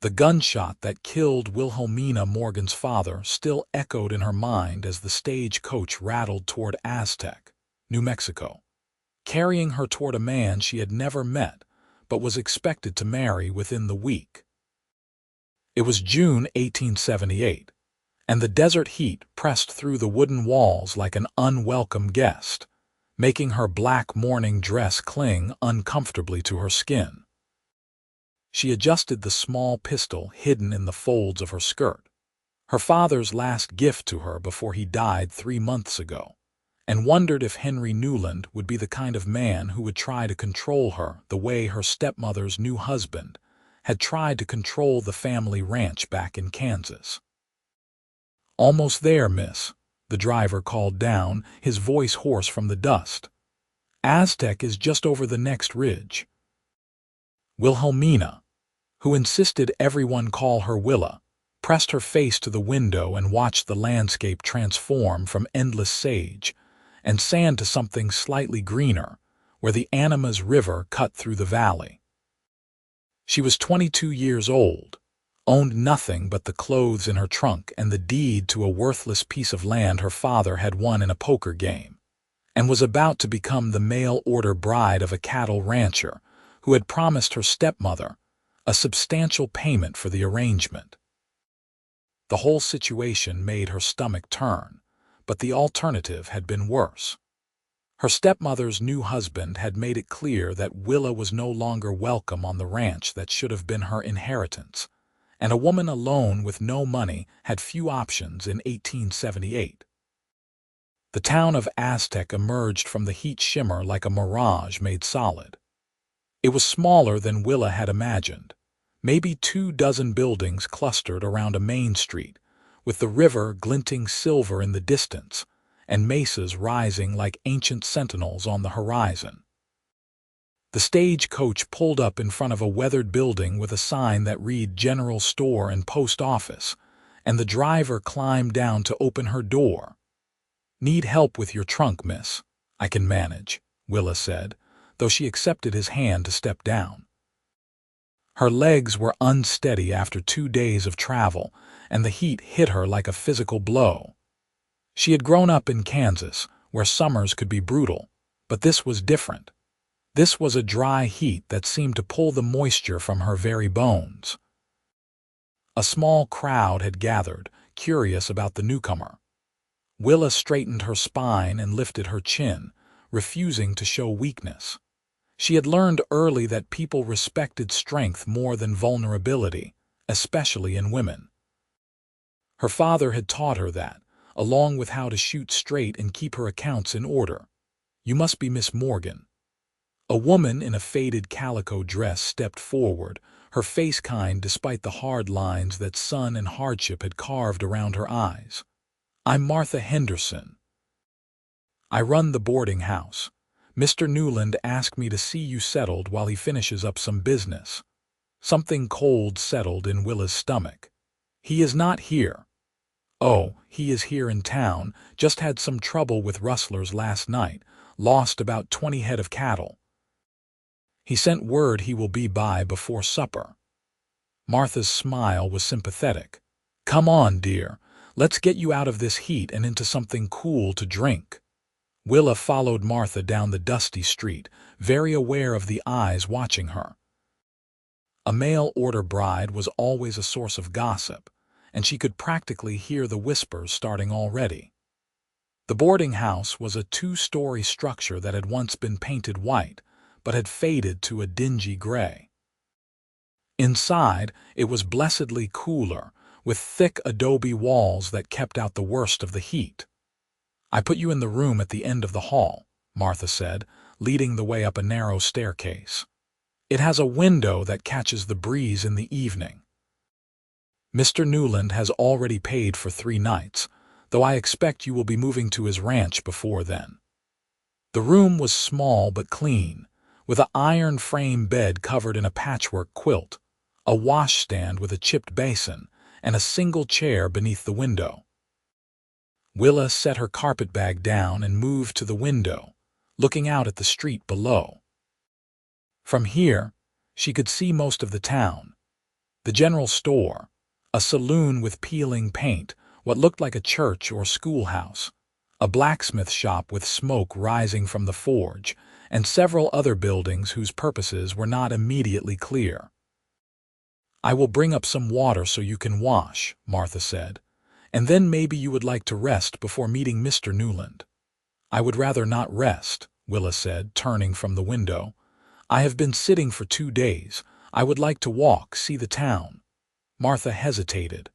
The gunshot that killed Wilhelmina Morgan's father still echoed in her mind as the stagecoach rattled toward Aztec, New Mexico, carrying her toward a man she had never met but was expected to marry within the week. It was June 1878, and the desert heat pressed through the wooden walls like an unwelcome guest, making her black mourning dress cling uncomfortably to her skin. She adjusted the small pistol hidden in the folds of her skirt, her father's last gift to her before he died 3 months ago, and wondered if Henry Newland would be the kind of man who would try to control her the way her stepmother's new husband had tried to control the family ranch back in Kansas. "Almost there, miss," the driver called down, his voice hoarse from the dust. "Aztec is just over the next ridge." Wilhelmina, who insisted everyone call her Willa, pressed her face to the window and watched the landscape transform from endless sage and sand to something slightly greener, where the Animas River cut through the valley. She was 22 years old, owned nothing but the clothes in her trunk and the deed to a worthless piece of land her father had won in a poker game, and was about to become the mail-order bride of a cattle rancher who had promised her stepmother a substantial payment for the arrangement. The whole situation made her stomach turn, but the alternative had been worse. Her stepmother's new husband had made it clear that Willa was no longer welcome on the ranch that should have been her inheritance, and a woman alone with no money had few options in 1878. The town of Aztec emerged from the heat shimmer like a mirage made solid. It was smaller than Willa had imagined, maybe 24 buildings clustered around a main street, with the river glinting silver in the distance and mesas rising like ancient sentinels on the horizon. The stagecoach pulled up in front of a weathered building with a sign that read General Store and Post Office, and the driver climbed down to open her door. "Need help with your trunk, miss? I can manage," Willa said, though she accepted his hand to step down. Her legs were unsteady after 2 days of travel, and the heat hit her like a physical blow. She had grown up in Kansas, where summers could be brutal, but this was different. This was a dry heat that seemed to pull the moisture from her very bones. A small crowd had gathered, curious about the newcomer. Willa straightened her spine and lifted her chin, refusing to show weakness. She had learned early that people respected strength more than vulnerability, especially in women. Her father had taught her that, along with how to shoot straight and keep her accounts in order. "You must be Miss Morgan." A woman in a faded calico dress stepped forward, her face kind despite the hard lines that sun and hardship had carved around her eyes. "I'm Martha Henderson. I run the boarding house. Mr. Newland asked me to see you settled while he finishes up some business." Something cold settled in Willa's stomach. "He is not here." "Oh, he is here in town, just had some trouble with rustlers last night, lost about 20 head of cattle. He sent word he will be by before supper." Martha's smile was sympathetic. "Come on, dear. Let's get you out of this heat and into something cool to drink." Willa followed Martha down the dusty street, very aware of the eyes watching her. A mail-order bride was always a source of gossip, and she could practically hear the whispers starting already. The boarding house was a 2-story structure that had once been painted white, but had faded to a dingy gray. Inside, it was blessedly cooler, with thick adobe walls that kept out the worst of the heat. "I put you in the room at the end of the hall," Martha said, leading the way up a narrow staircase. "It has a window that catches the breeze in the evening. Mr. Newland has already paid for 3 nights, though I expect you will be moving to his ranch before then." The room was small but clean, with an iron frame bed covered in a patchwork quilt, a washstand with a chipped basin, and a single chair beneath the window. Willa set her carpetbag down and moved to the window, looking out at the street below. From here, she could see most of the town. The general store, a saloon with peeling paint, what looked like a church or schoolhouse, a blacksmith shop with smoke rising from the forge, and several other buildings whose purposes were not immediately clear. "I will bring up some water so you can wash," Martha said, "and then maybe you would like to rest before meeting Mr. Newland." "I would rather not rest," Willa said, turning from the window. "I have been sitting for 2 days. I would like to walk, see the town." Martha hesitated.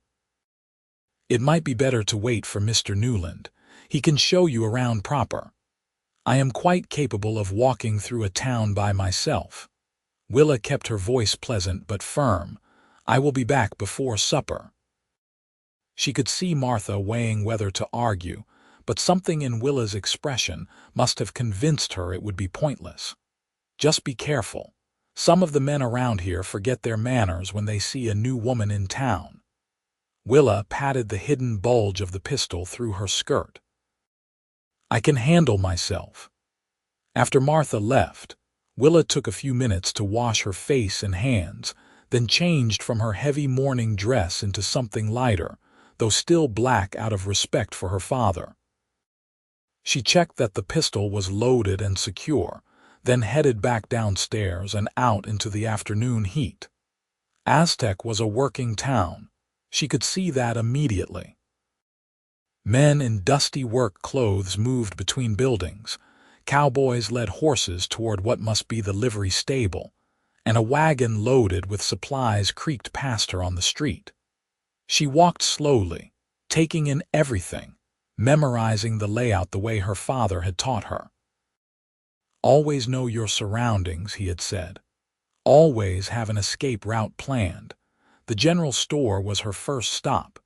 "It might be better to wait for Mr. Newland. He can show you around proper. I am quite capable of walking through a town by myself." Willa kept her voice pleasant but firm. "I will be back before supper." She could see Martha weighing whether to argue, but something in Willa's expression must have convinced her it would be pointless. "Just be careful. Some of the men around here forget their manners when they see a new woman in town." Willa patted the hidden bulge of the pistol through her skirt. "I can handle myself." After Martha left, Willa took a few minutes to wash her face and hands, then changed from her heavy morning dress into something lighter, though still black out of respect for her father. She checked that the pistol was loaded and secure, then headed back downstairs and out into the afternoon heat. Aztec was a working town. She could see that immediately. Men in dusty work clothes moved between buildings. Cowboys led horses toward what must be the livery stable, and a wagon loaded with supplies creaked past her on the street. She walked slowly, taking in everything, memorizing the layout the way her father had taught her. "Always know your surroundings," he had said. "Always have an escape route planned." The general store was her first stop.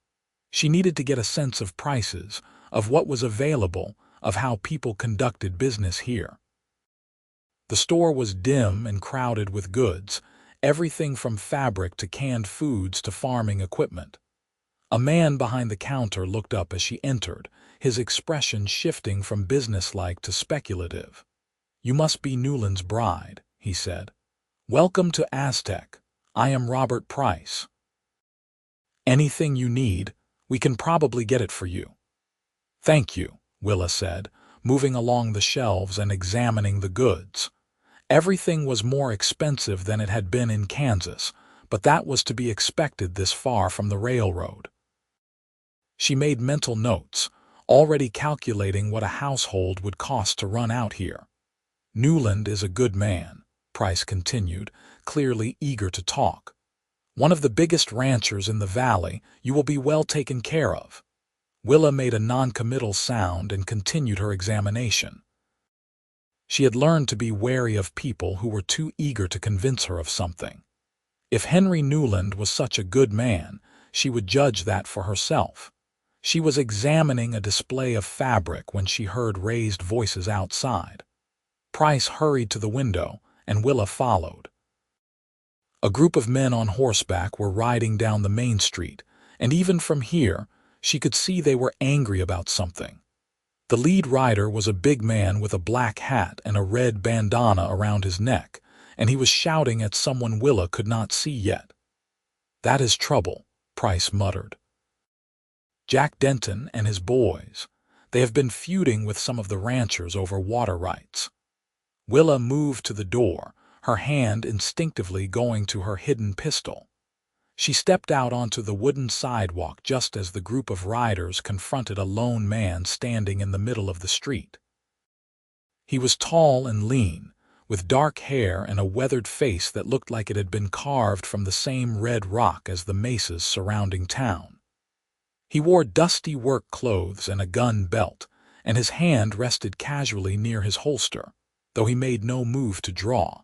She needed to get a sense of prices, of what was available, of how people conducted business here. The store was dim and crowded with goods, everything from fabric to canned foods to farming equipment. A man behind the counter looked up as she entered, his expression shifting from businesslike to speculative. "You must be Newland's bride," he said. "Welcome to Aztec. I am Robert Price. Anything you need, we can probably get it for you." "Thank you," Willa said, moving along the shelves and examining the goods. Everything was more expensive than it had been in Kansas, but that was to be expected this far from the railroad. She made mental notes, already calculating what a household would cost to run out here. "Newland is a good man," Price continued, clearly eager to talk. "One of the biggest ranchers in the valley. You will be well taken care of." Willa made a non-committal sound and continued her examination. She had learned to be wary of people who were too eager to convince her of something. If Henry Newland was such a good man, she would judge that for herself. She was examining a display of fabric when she heard raised voices outside. Price hurried to the window, and Willa followed. A group of men on horseback were riding down the main street, and even from here, she could see they were angry about something. The lead rider was a big man with a black hat and a red bandana around his neck, and he was shouting at someone Willa could not see yet. "That is trouble," Price muttered. "Jack Denton and his boys. They have been feuding with some of the ranchers over water rights." Willa moved to the door, her hand instinctively going to her hidden pistol. She stepped out onto the wooden sidewalk just as the group of riders confronted a lone man standing in the middle of the street. He was tall and lean, with dark hair and a weathered face that looked like it had been carved from the same red rock as the mesas surrounding town. He wore dusty work clothes and a gun belt, and his hand rested casually near his holster, though he made no move to draw.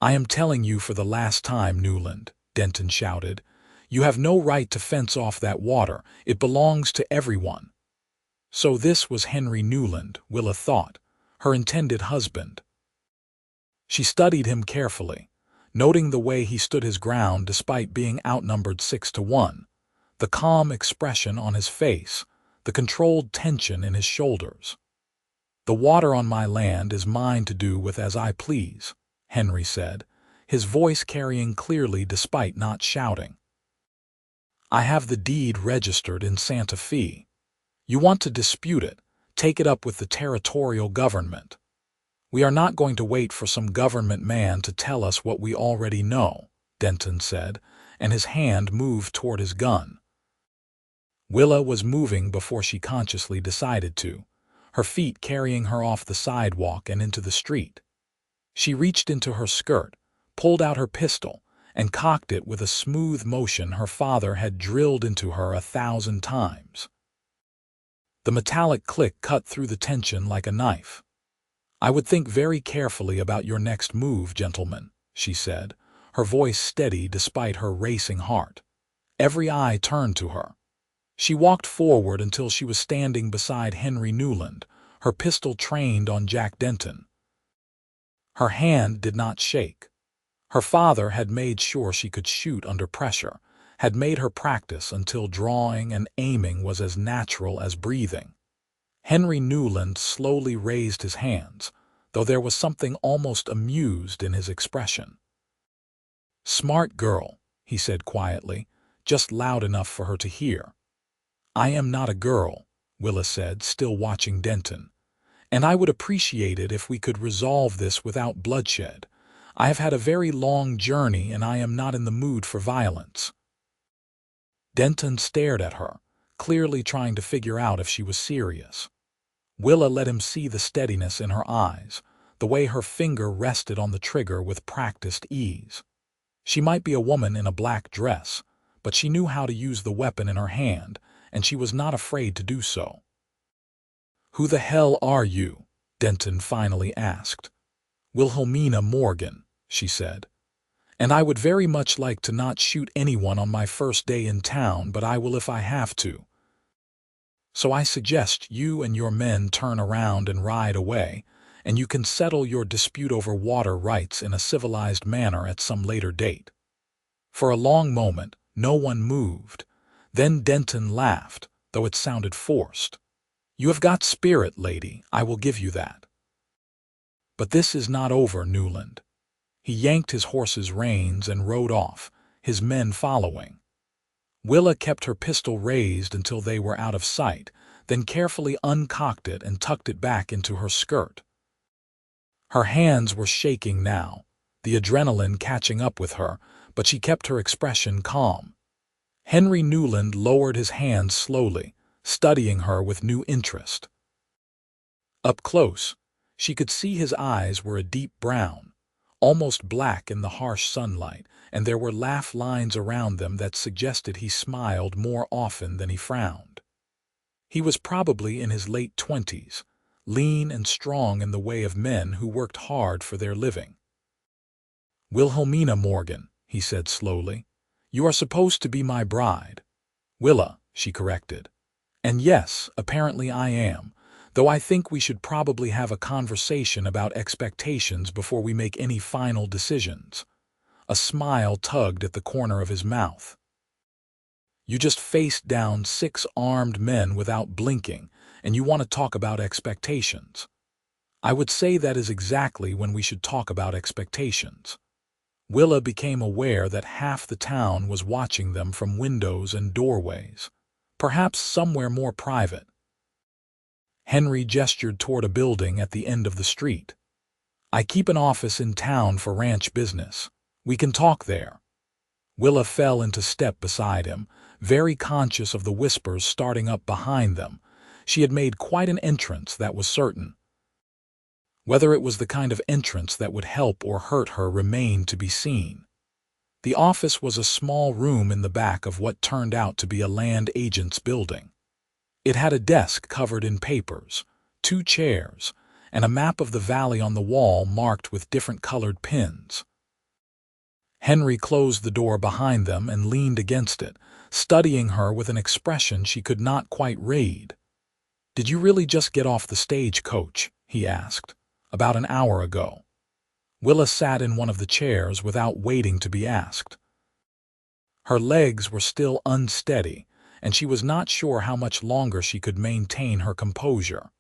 "I am telling you for the last time, Newland," Denton shouted. "You have no right to fence off that water. It belongs to everyone." So this was Henry Newland, Willa thought, her intended husband. She studied him carefully, noting the way he stood his ground despite being outnumbered 6-1, the calm expression on his face, the controlled tension in his shoulders. "The water on my land is mine to do with as I please," Henry said, his voice carrying clearly despite not shouting. "I have the deed registered in Santa Fe. You want to dispute it? Take it up with the territorial government. We are not going to wait for some government man to tell us what we already know," Denton said, and his hand moved toward his gun. Willa was moving before she consciously decided to, her feet carrying her off the sidewalk and into the street. She reached into her skirt, pulled out her pistol, and cocked it with a smooth motion her father had drilled into her 1,000 times. The metallic click cut through the tension like a knife. "I would think very carefully about your next move, gentlemen," she said, her voice steady despite her racing heart. Every eye turned to her. She walked forward until she was standing beside Henry Newland, her pistol trained on Jack Denton. Her hand did not shake. Her father had made sure she could shoot under pressure, had made her practice until drawing and aiming was as natural as breathing. Henry Newland slowly raised his hands, though there was something almost amused in his expression. "Smart girl," he said quietly, just loud enough for her to hear. "I am not a girl," Willa said, still watching Denton, "and I would appreciate it if we could resolve this without bloodshed. I have had a very long journey and I am not in the mood for violence." Denton stared at her, clearly trying to figure out if she was serious. Willa let him see the steadiness in her eyes, the way her finger rested on the trigger with practiced ease. She might be a woman in a black dress, but she knew how to use the weapon in her hand, and she was not afraid to do so. "Who the hell are you?" Denton finally asked. "Wilhelmina Morgan," she said. "And I would very much like to not shoot anyone on my first day in town, but I will if I have to. So I suggest you and your men turn around and ride away, and you can settle your dispute over water rights in a civilized manner at some later date." For a long moment, no one moved. Then Denton laughed, though it sounded forced. "You have got spirit, lady, I will give you that. But this is not over, Newland." He yanked his horse's reins and rode off, his men following. Willa kept her pistol raised until they were out of sight, then carefully uncocked it and tucked it back into her skirt. Her hands were shaking now, the adrenaline catching up with her, but she kept her expression calm. Henry Newland lowered his hands slowly, studying her with new interest. Up close, she could see his eyes were a deep brown, almost black in the harsh sunlight, and there were laugh lines around them that suggested he smiled more often than he frowned. He was probably in his late 20s, lean and strong in the way of men who worked hard for their living. "Wilhelmina Morgan," he said slowly. "You are supposed to be my bride." "Willa," she corrected. "And yes, apparently I am, though I think we should probably have a conversation about expectations before we make any final decisions." A smile tugged at the corner of his mouth. "You just faced down 6 armed men without blinking, and you want to talk about expectations. I would say that is exactly when we should talk about expectations." Willa became aware that half the town was watching them from windows and doorways, perhaps somewhere more private. Henry gestured toward a building at the end of the street. "I keep an office in town for ranch business. We can talk there." Willa fell into step beside him, very conscious of the whispers starting up behind them. She had made quite an entrance, that was certain. Whether it was the kind of entrance that would help or hurt her remained to be seen. The office was a small room in the back of what turned out to be a land agent's building. It had a desk covered in papers, 2 chairs, and a map of the valley on the wall marked with different colored pins. Henry closed the door behind them and leaned against it, studying her with an expression she could not quite read. "Did you really just get off the stagecoach?" he asked. "About an hour ago." Willa sat in one of the chairs without waiting to be asked. Her legs were still unsteady, and she was not sure how much longer she could maintain her composure.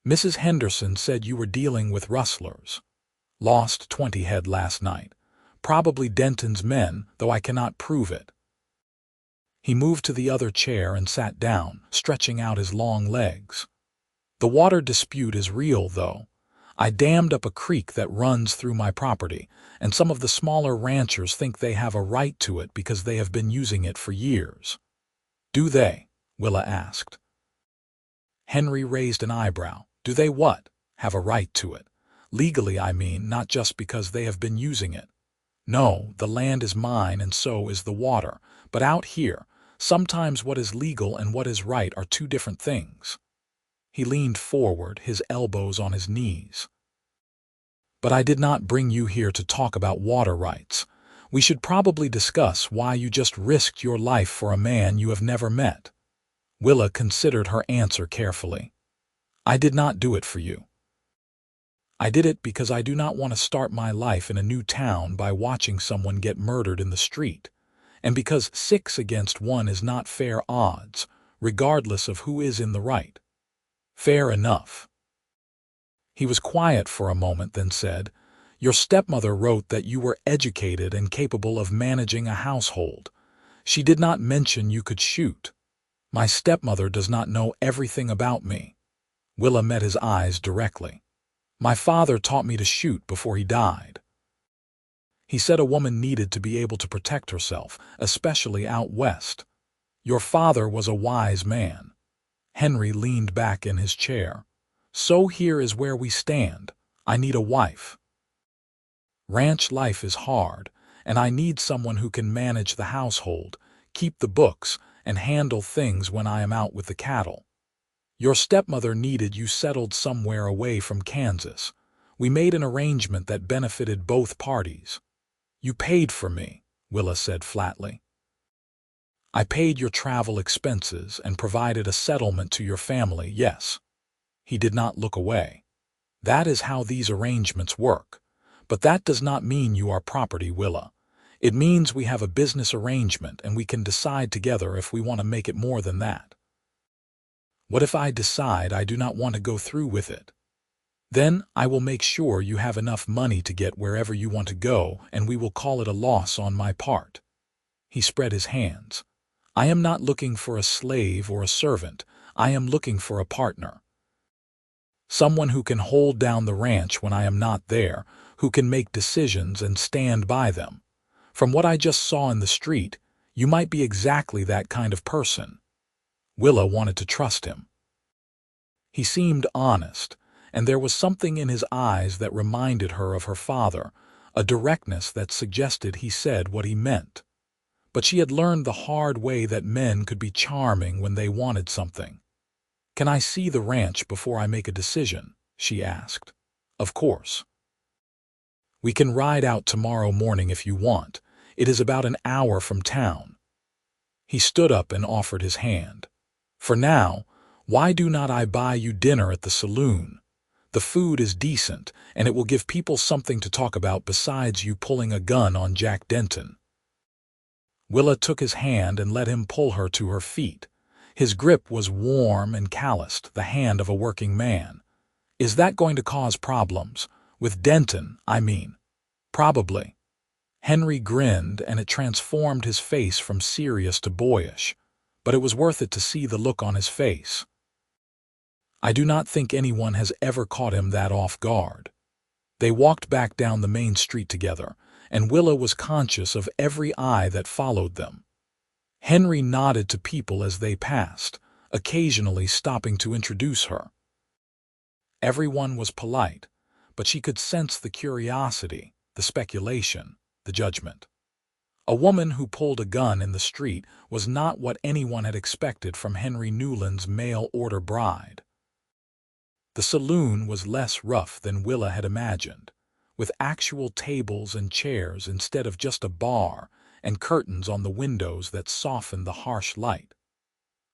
"Mrs. Henderson said you were dealing with rustlers. Lost 20 head last night. Probably Denton's men, though I cannot prove it. He moved to the other chair and sat down, stretching out his long legs. The water dispute is real, though. I dammed up a creek that runs through my property, and some of the smaller ranchers think they have a right to it because they have been using it for years. Do they? Willa asked. Henry raised an eyebrow. Do they what? Have a right to it? Legally, I mean, not just because they have been using it. No, the land is mine and so is the water, but out here, sometimes what is legal and what is right are two different things. He leaned forward, his elbows on his knees. But I did not bring you here to talk about water rights. We should probably discuss why you just risked your life for a man you have never met. Willa considered her answer carefully. I did not do it for you. I did it because I do not want to start my life in a new town by watching someone get murdered in the street, and because 6 against 1 is not fair odds, regardless of who is in the right. Fair enough. He was quiet for a moment, then said, Your stepmother wrote that you were educated and capable of managing a household. She did not mention you could shoot. My stepmother does not know everything about me. Willa met his eyes directly. My father taught me to shoot before he died. He said a woman needed to be able to protect herself, especially out west. Your father was a wise man. Henry leaned back in his chair. So here is where we stand. I need a wife. Ranch life is hard, and I need someone who can manage the household, keep the books, and handle things when I am out with the cattle. Your stepmother needed you settled somewhere away from Kansas. We made an arrangement that benefited both parties. You paid for me, Willa said flatly. I paid your travel expenses and provided a settlement to your family, yes. He did not look away. That is how these arrangements work. But that does not mean you are property, Willa. It means we have a business arrangement and we can decide together if we want to make it more than that. What if I decide I do not want to go through with it? Then I will make sure you have enough money to get wherever you want to go, and we will call it a loss on my part. He spread his hands. I am not looking for a slave or a servant. I am looking for a partner. Someone who can hold down the ranch when I am not there, who can make decisions and stand by them. From what I just saw in the street, you might be exactly that kind of person. Willa wanted to trust him. He seemed honest, and there was something in his eyes that reminded her of her father, a directness that suggested he said what he meant. But she had learned the hard way that men could be charming when they wanted something. Can I see the ranch before I make a decision? She asked. Of course. We can ride out tomorrow morning if you want. It is about an hour from town. He stood up and offered his hand. For now, why do not I buy you dinner at the saloon? The food is decent, and it will give people something to talk about besides you pulling a gun on Jack Denton. Willa took his hand and let him pull her to her feet. His grip was warm and calloused, the hand of a working man. Is that going to cause problems? With Denton, I mean. Probably. Henry grinned, and it transformed his face from serious to boyish. But it was worth it to see the look on his face. I do not think anyone has ever caught him that off guard. They walked back down the main street together, and Willa was conscious of every eye that followed them. Henry nodded to people as they passed, occasionally stopping to introduce her. Everyone was polite, but she could sense the curiosity, the speculation, the judgment. A woman who pulled a gun in the street was not what anyone had expected from Henry Newland's mail-order bride. The saloon was less rough than Willa had imagined, with actual tables and chairs instead of just a bar, and curtains on the windows that softened the harsh light.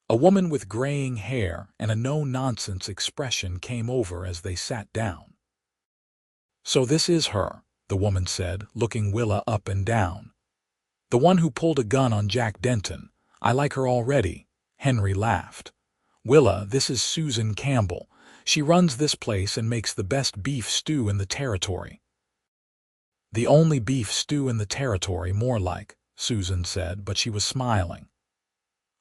A woman with graying hair and a no-nonsense expression came over as they sat down. So this is her, the woman said, looking Willa up and down. The one who pulled a gun on Jack Denton. I like her already. Henry laughed. Willa, this is Susan Campbell. She runs this place and makes the best beef stew in the territory. The only beef stew in the territory, more like, Susan said, but she was smiling.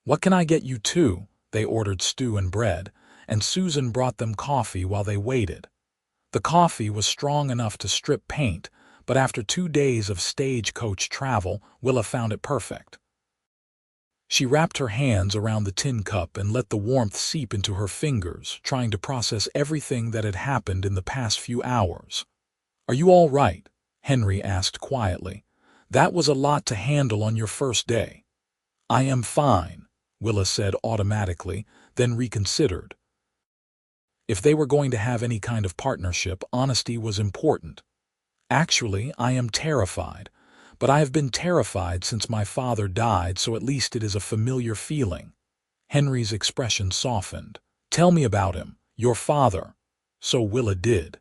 What can I get you too? They ordered stew and bread, and Susan brought them coffee while they waited. The coffee was strong enough to strip paint, but after 2 days of stagecoach travel, Willa found it perfect. She wrapped her hands around the tin cup and let the warmth seep into her fingers, trying to process everything that had happened in the past few hours. "Are you all right?" Henry asked quietly. "That was a lot to handle on your first day." "I am fine," Willa said automatically, then reconsidered. If they were going to have any kind of partnership, honesty was important. "Actually, I am terrified, but I have been terrified since my father died, so at least it is a familiar feeling." Henry's expression softened. "Tell me about him, your father." So Willa did.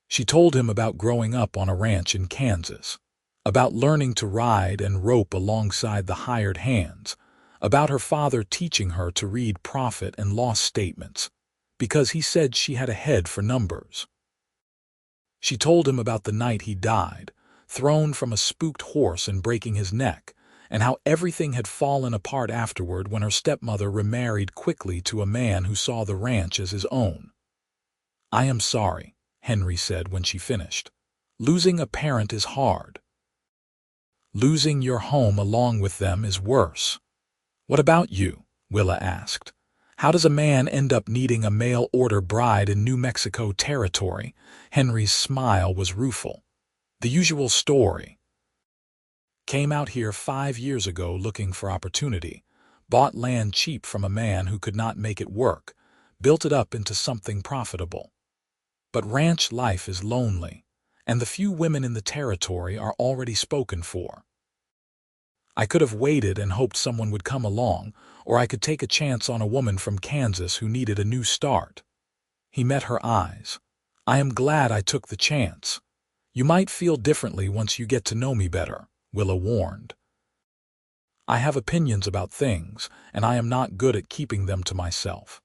She told him about growing up on a ranch in Kansas, about learning to ride and rope alongside the hired hands, about her father teaching her to read profit and loss statements, because he said she had a head for numbers. She told him about the night he died, thrown from a spooked horse and breaking his neck, and how everything had fallen apart afterward when her stepmother remarried quickly to a man who saw the ranch as his own. "I am sorry," Henry said when she finished. "Losing a parent is hard. Losing your home along with them is worse." "What about you?" Willa asked. "How does a man end up needing a mail-order bride in New Mexico territory?" Henry's smile was rueful. "The usual story. Came out here 5 years ago looking for opportunity, bought land cheap from a man who could not make it work, built it up into something profitable. But ranch life is lonely, and the few women in the territory are already spoken for. I could have waited and hoped someone would come along, or I could take a chance on a woman from Kansas who needed a new start." He met her eyes. "I am glad I took the chance. You might feel differently once you get to know me better," Willa warned. "I have opinions about things, and I am not good at keeping them to myself."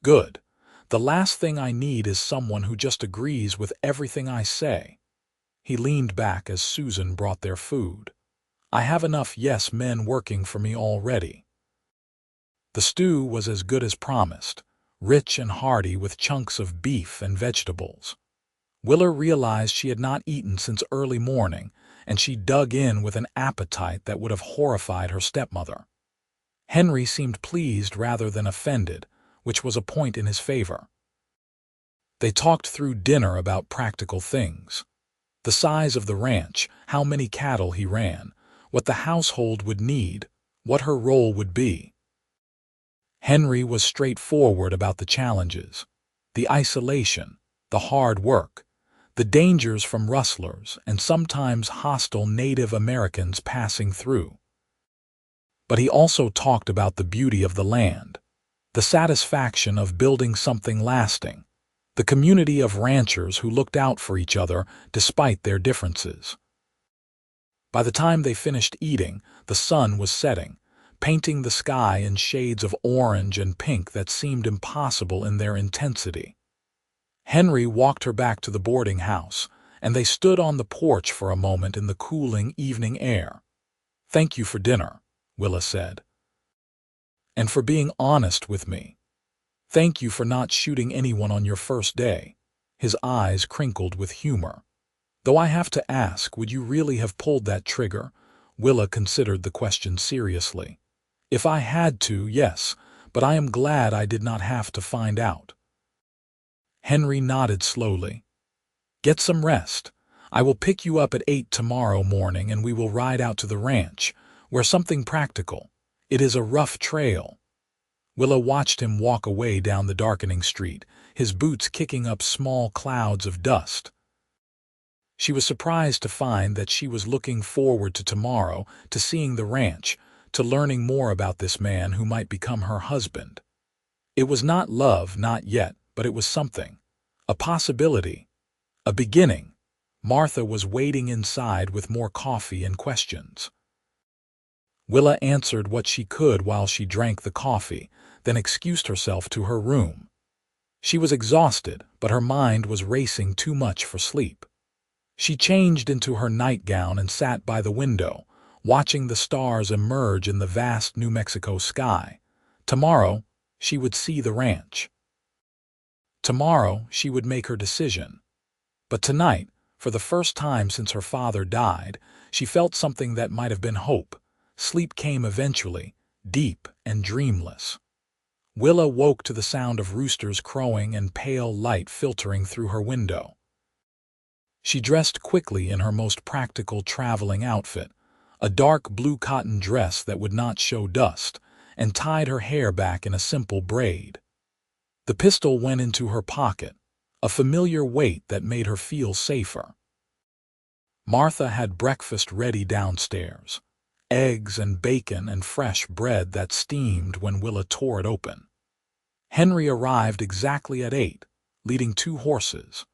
"Good. The last thing I need is someone who just agrees with everything I say." He leaned back as Susan brought their food. "I have enough yes men working for me already." The stew was as good as promised, rich and hearty with chunks of beef and vegetables. Willa realized she had not eaten since early morning, and she dug in with an appetite that would have horrified her stepmother. Henry seemed pleased rather than offended, which was a point in his favor. They talked through dinner about practical things. The size of the ranch, how many cattle he ran, what the household would need, what her role would be. Henry was straightforward about the challenges, the isolation, the hard work, the dangers from rustlers and sometimes hostile Native Americans passing through. But he also talked about the beauty of the land, the satisfaction of building something lasting, the community of ranchers who looked out for each other despite their differences. By the time they finished eating, the sun was setting, painting the sky in shades of orange and pink that seemed impossible in their intensity. Henry walked her back to the boarding house, and they stood on the porch for a moment in the cooling evening air. "Thank you for dinner," Willa said. "And for being honest with me. Thank you for not shooting anyone on your first day." His eyes crinkled with humor. "Though I have to ask, would you really have pulled that trigger?" Willa considered the question seriously. "If I had to, yes, but I am glad I did not have to find out." Henry nodded slowly. "Get some rest. I will pick you up at 8 tomorrow morning and we will ride out to the ranch, where something practical. It is a rough trail." Willa watched him walk away down the darkening street, his boots kicking up small clouds of dust. She was surprised to find that she was looking forward to tomorrow, to seeing the ranch, to learning more about this man who might become her husband. It was not love, not yet, but it was something. A possibility. A beginning. Martha was waiting inside with more coffee and questions. Willa answered what she could while she drank the coffee, then excused herself to her room. She was exhausted, but her mind was racing too much for sleep. She changed into her nightgown and sat by the window, watching the stars emerge in the vast New Mexico sky. Tomorrow, she would see the ranch. Tomorrow, she would make her decision. But tonight, for the first time since her father died, she felt something that might have been hope. Sleep came eventually, deep and dreamless. Willa woke to the sound of roosters crowing and pale light filtering through her window. She dressed quickly in her most practical traveling outfit, a dark blue cotton dress that would not show dust, and tied her hair back in a simple braid. The pistol went into her pocket, a familiar weight that made her feel safer. Martha had breakfast ready downstairs, eggs and bacon and fresh bread that steamed when Willa tore it open. Henry arrived exactly at 8, leading 2 horses.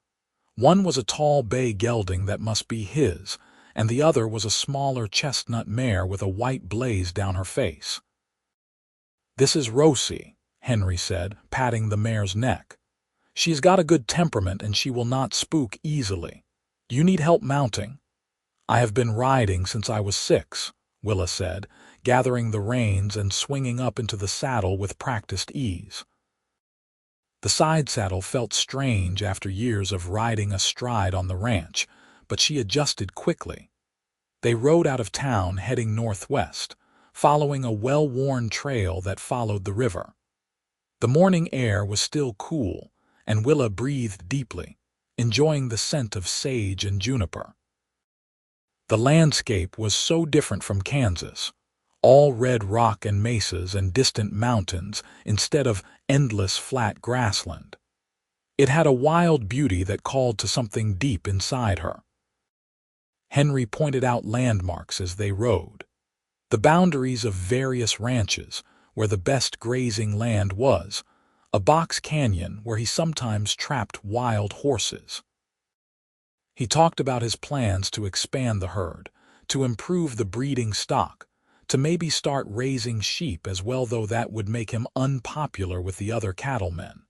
One was a tall bay gelding that must be his, and the other was a smaller chestnut mare with a white blaze down her face. "This is Rosie," Henry said, patting the mare's neck. "She's got a good temperament and she will not spook easily. Do you need help mounting?" "I have been riding since I was 6, Willa said, gathering the reins and swinging up into the saddle with practiced ease. The side saddle felt strange after years of riding astride on the ranch, but she adjusted quickly. They rode out of town heading northwest, following a well-worn trail that followed the river. The morning air was still cool, and Willa breathed deeply, enjoying the scent of sage and juniper. The landscape was so different from Kansas, all red rock and mesas and distant mountains instead of endless flat grassland. It had a wild beauty that called to something deep inside her. Henry pointed out landmarks as they rode, the boundaries of various ranches where the best grazing land was, a box canyon where he sometimes trapped wild horses. He talked about his plans to expand the herd, to improve the breeding stock, to maybe start raising sheep as well, though that would make him unpopular with the other cattlemen.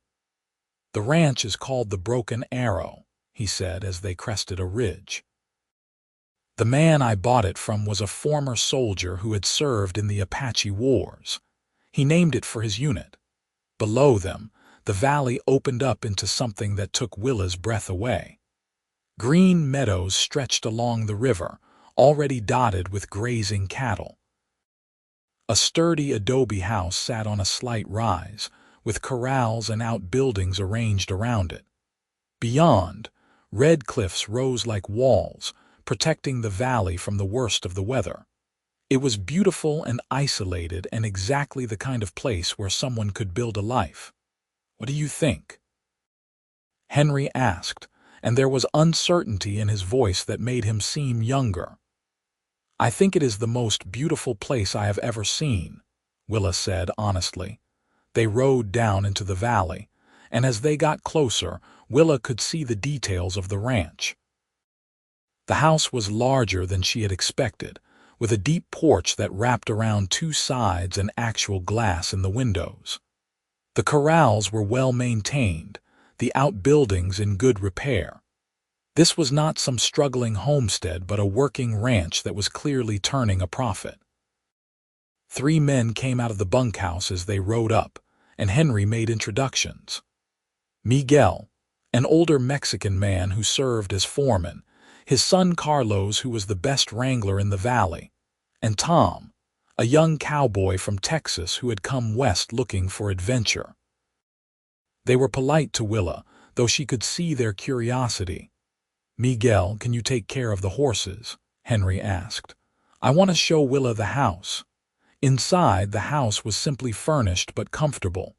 "The ranch is called the Broken Arrow," he said as they crested a ridge. "The man I bought it from was a former soldier who had served in the Apache Wars. He named it for his unit." Below them, the valley opened up into something that took Willa's breath away. Green meadows stretched along the river, already dotted with grazing cattle. A sturdy adobe house sat on a slight rise, with corrals and outbuildings arranged around it. Beyond, red cliffs rose like walls, protecting the valley from the worst of the weather. It was beautiful and isolated and exactly the kind of place where someone could build a life. "What do you think?" Henry asked, and there was uncertainty in his voice that made him seem younger. "I think it is the most beautiful place I have ever seen," Willa said honestly. They rode down into the valley, and as they got closer, Willa could see the details of the ranch. The house was larger than she had expected, with a deep porch that wrapped around 2 sides and actual glass in the windows. The corrals were well maintained, the outbuildings in good repair. This was not some struggling homestead but a working ranch that was clearly turning a profit. 3 men came out of the bunkhouse as they rode up, and Henry made introductions. Miguel, an older Mexican man who served as foreman, his son Carlos, who was the best wrangler in the valley, and Tom, a young cowboy from Texas who had come west looking for adventure. They were polite to Willa, though she could see their curiosity. "Miguel, can you take care of the horses?" Henry asked. "I want to show Willa the house." Inside, the house was simply furnished but comfortable.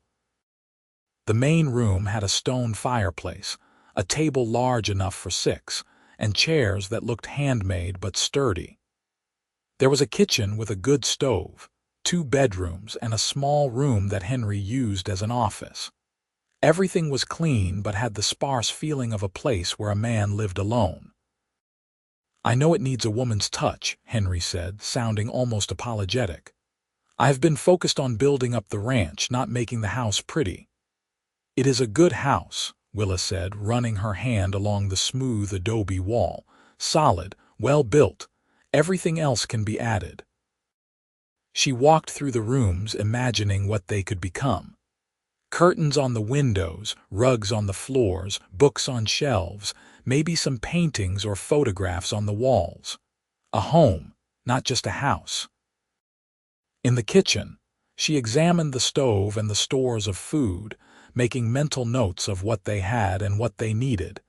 The main room had a stone fireplace, a table large enough for 6, and chairs that looked handmade but sturdy. There was a kitchen with a good stove, 2 bedrooms, and a small room that Henry used as an office. Everything was clean but had the sparse feeling of a place where a man lived alone. "I know it needs a woman's touch," Henry said, sounding almost apologetic. "I have been focused on building up the ranch, not making the house pretty." "It is a good house," Willa said, running her hand along the smooth adobe wall. solid, well-built. Everything else can be added. She walked through the rooms imagining what they could become. Curtains on the windows, rugs on the floors, books on shelves, maybe some paintings or photographs on the walls. A home, not just a house. In the kitchen, she examined the stove and the stores of food, making mental notes of what they had and what they needed.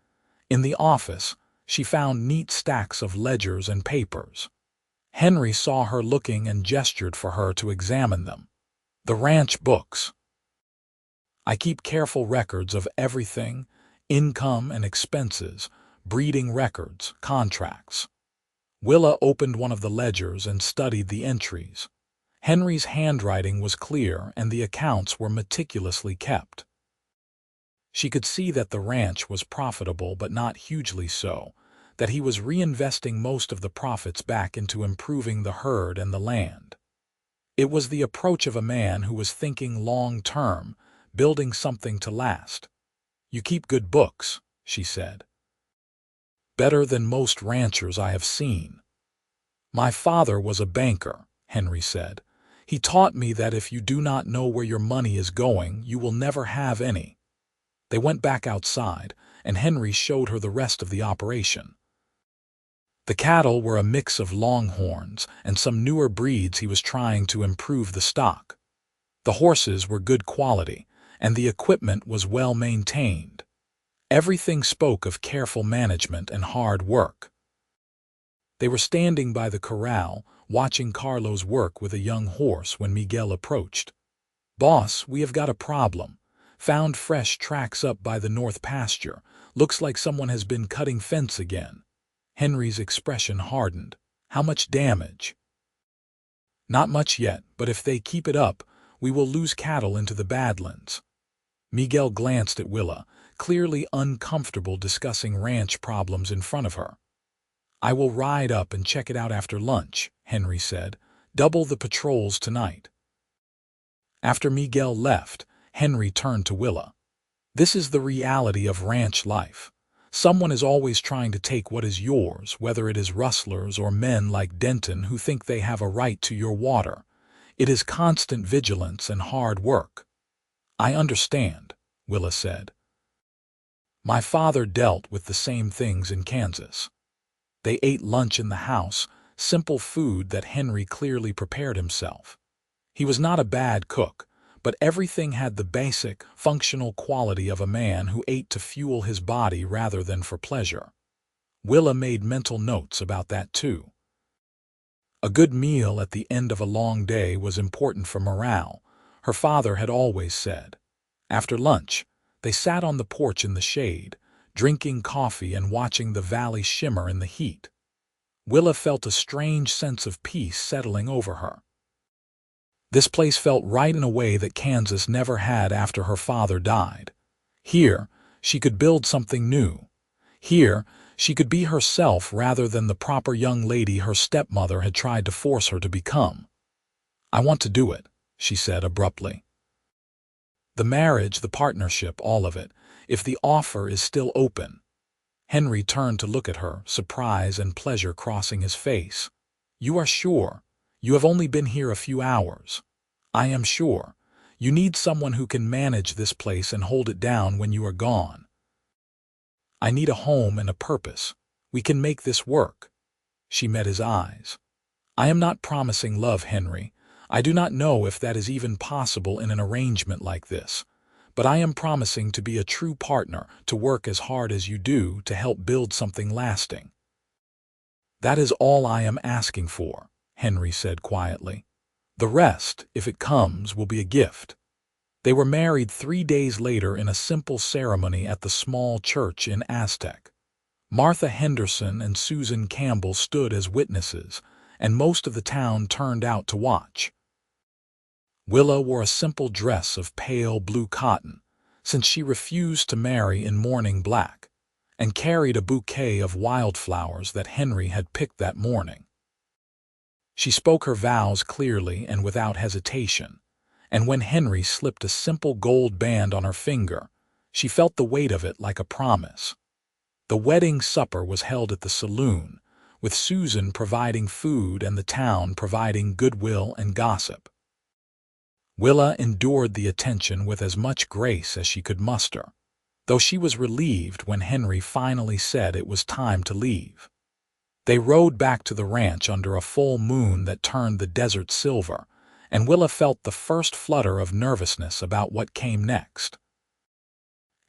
In the office, she found neat stacks of ledgers and papers. Henry saw her looking and gestured for her to examine them. The ranch books. I keep careful records of everything, income and expenses, breeding records, contracts. Willa opened one of the ledgers and studied the entries. Henry's handwriting was clear and the accounts were meticulously kept. She could see that the ranch was profitable but not hugely so, that he was reinvesting most of the profits back into improving the herd and the land. It was the approach of a man who was thinking long-term, building something to last. "You keep good books," she said. "Better than most ranchers I have seen." "My father was a banker," Henry said. "He taught me that if you do not know where your money is going, you will never have any." They went back outside, and Henry showed her the rest of the operation. The cattle were a mix of longhorns and some newer breeds he was trying to improve the stock. The horses were good quality, and the equipment was well maintained. Everything spoke of careful management and hard work. They were standing by the corral, watching Carlos work with a young horse when Miguel approached. "Boss, we have got a problem. Found fresh tracks up by the north pasture. Looks like someone has been cutting fence again." Henry's expression hardened. "How much damage?" "Not much yet, but if they keep it up, we will lose cattle into the Badlands." Miguel glanced at Willa, clearly uncomfortable discussing ranch problems in front of her. "I will ride up and check it out after lunch," Henry said. "Double the patrols tonight." After Miguel left, Henry turned to Willa. "This is the reality of ranch life. Someone is always trying to take what is yours, whether it is rustlers or men like Denton who think they have a right to your water. It is constant vigilance and hard work." "I understand," Willa said. "My father dealt with the same things in Kansas." They ate lunch in the house, simple food that Henry clearly prepared himself. He was not a bad cook, but everything had the basic, functional quality of a man who ate to fuel his body rather than for pleasure. Willa made mental notes about that too. A good meal at the end of a long day was important for morale, her father had always said. After lunch, they sat on the porch in the shade, drinking coffee and watching the valley shimmer in the heat. Willa felt a strange sense of peace settling over her. This place felt right in a way that Kansas never had after her father died. Here, she could build something new. Here, she could be herself rather than the proper young lady her stepmother had tried to force her to become. "I want to do it," she said abruptly. "The marriage, the partnership, all of it, if the offer is still open." Henry turned to look at her, surprise and pleasure crossing his face. "You are sure? You have only been here a few hours." "I am sure. You need someone who can manage this place and hold it down when you are gone." "I need a home and a purpose. We can make this work." She met his eyes. "I am not promising love, Henry. I do not know if that is even possible in an arrangement like this. But I am promising to be a true partner, to work as hard as you do to help build something lasting." "That is all I am asking for," Henry said quietly. "The rest, if it comes, will be a gift." They were married 3 days later in a simple ceremony at the small church in Aztec. Martha Henderson and Susan Campbell stood as witnesses, and most of the town turned out to watch. Willa wore a simple dress of pale blue cotton, since she refused to marry in mourning black, and carried a bouquet of wildflowers that Henry had picked that morning. She spoke her vows clearly and without hesitation, and when Henry slipped a simple gold band on her finger, she felt the weight of it like a promise. The wedding supper was held at the saloon, with Susan providing food and the town providing goodwill and gossip. Willa endured the attention with as much grace as she could muster, though she was relieved when Henry finally said it was time to leave. They rode back to the ranch under a full moon that turned the desert silver, and Willa felt the first flutter of nervousness about what came next.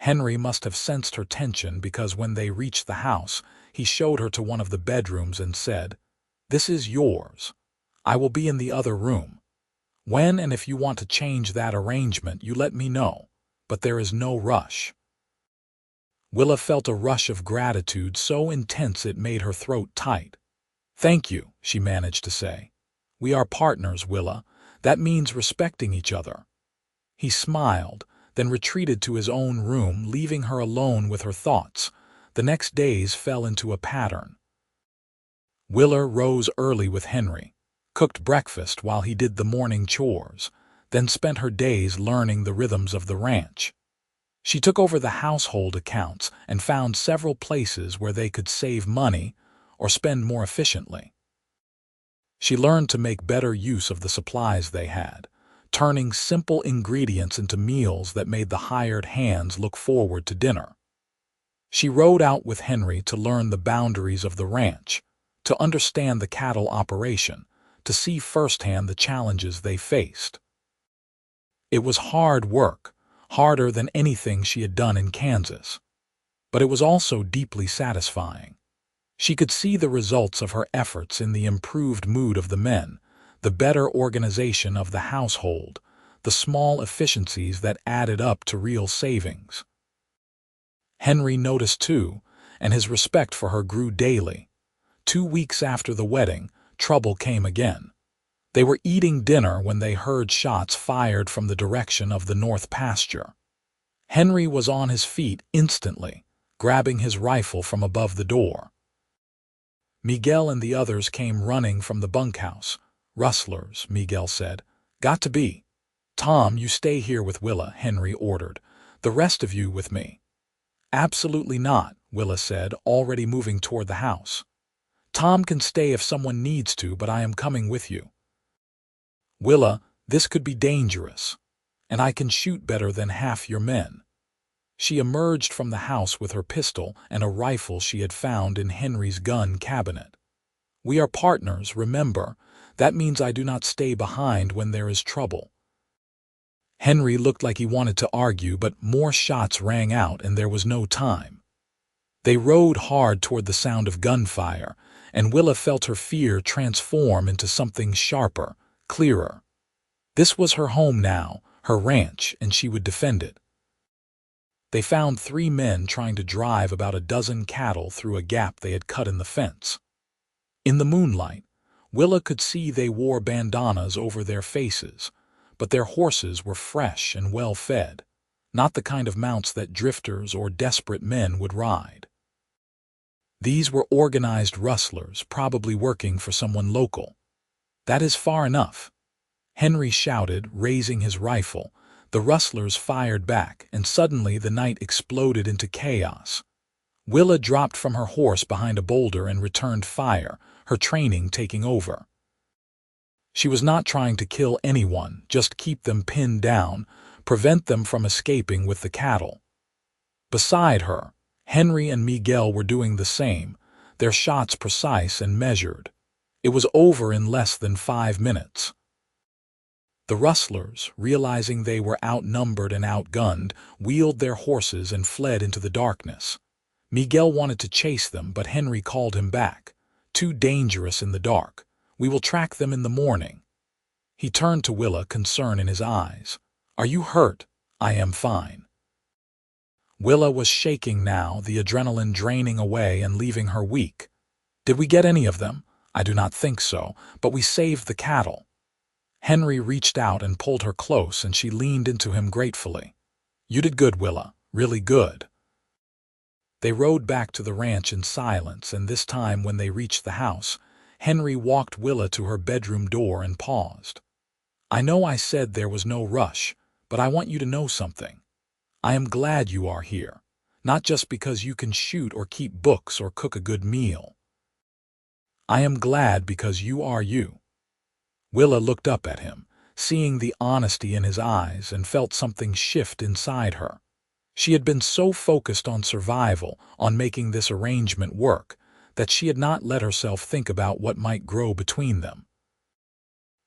Henry must have sensed her tension because when they reached the house, he showed her to one of the bedrooms and said, "This is yours. I will be in the other room. When and if you want to change that arrangement, you let me know, but there is no rush." Willa felt a rush of gratitude so intense it made her throat tight. "Thank you," she managed to say. "We are partners, Willa. That means respecting each other." He smiled, then retreated to his own room, leaving her alone with her thoughts. The next days fell into a pattern. Willa rose early with Henry, cooked breakfast while he did the morning chores, then spent her days learning the rhythms of the ranch. She took over the household accounts and found several places where they could save money or spend more efficiently. She learned to make better use of the supplies they had, turning simple ingredients into meals that made the hired hands look forward to dinner. She rode out with Henry to learn the boundaries of the ranch, to understand the cattle operation, to see firsthand the challenges they faced. It was hard work, harder than anything she had done in Kansas. But it was also deeply satisfying. She could see the results of her efforts in the improved mood of the men, the better organization of the household, the small efficiencies that added up to real savings. Henry noticed too, and his respect for her grew daily. 2 weeks after the wedding, trouble came again. They were eating dinner when they heard shots fired from the direction of the north pasture. Henry was on his feet instantly, grabbing his rifle from above the door. Miguel and the others came running from the bunkhouse. "Rustlers," Miguel said. "Got to be." "Tom, you stay here with Willa," Henry ordered. "The rest of you with me." "Absolutely not," Willa said, already moving toward the house. "Tom can stay if someone needs to, but I am coming with you." "Willa, this could be dangerous, and I can shoot better than half your men." She emerged from the house with her pistol and a rifle she had found in Henry's gun cabinet. "We are partners, remember. That means I do not stay behind when there is trouble." Henry looked like he wanted to argue, but more shots rang out and there was no time. They rode hard toward the sound of gunfire, and Willa felt her fear transform into something sharper, clearer. This was her home now, her ranch, and she would defend it. They found 3 men trying to drive about a dozen cattle through a gap they had cut in the fence. In the moonlight, Willa could see they wore bandanas over their faces, but their horses were fresh and well fed, not the kind of mounts that drifters or desperate men would ride. These were organized rustlers, probably working for someone local. "That is far enough," Henry shouted, raising his rifle. The rustlers fired back, and suddenly the night exploded into chaos. Willa dropped from her horse behind a boulder and returned fire, her training taking over. She was not trying to kill anyone, just keep them pinned down, prevent them from escaping with the cattle. Beside her, Henry and Miguel were doing the same, their shots precise and measured. It was over in less than 5 minutes. The rustlers, realizing they were outnumbered and outgunned, wheeled their horses and fled into the darkness. Miguel wanted to chase them, but Henry called him back. "Too dangerous in the dark. We will track them in the morning." He turned to Willa, concern in his eyes. "Are you hurt?" "I am fine." Willa was shaking now, the adrenaline draining away and leaving her weak. "Did we get any of them?" "I do not think so, but we saved the cattle." Henry reached out and pulled her close, and she leaned into him gratefully. "You did good, Willa, really good." They rode back to the ranch in silence, and this time when they reached the house, Henry walked Willa to her bedroom door and paused. "I know I said there was no rush, but I want you to know something. I am glad you are here. not just because you can shoot or keep books or cook a good meal. I am glad because you are you." Willa looked up at him, seeing the honesty in his eyes, and felt something shift inside her. She had been so focused on survival, on making this arrangement work, that she had not let herself think about what might grow between them.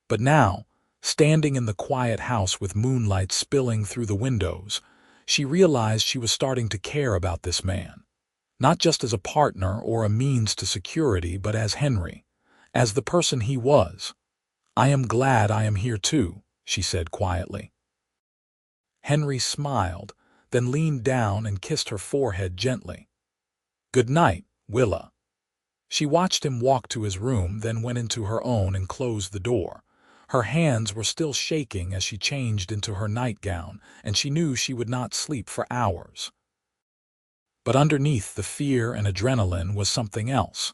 But now, standing in the quiet house with moonlight spilling through the windows, she realized she was starting to care about this man. Not just as a partner or a means to security, but as Henry, as the person he was. "I am glad I am here too," she said quietly. Henry smiled, then leaned down and kissed her forehead gently. "Good night, Willa." She watched him walk to his room, then went into her own and closed the door. Her hands were still shaking as she changed into her nightgown, and she knew she would not sleep for hours. But underneath the fear and adrenaline was something else,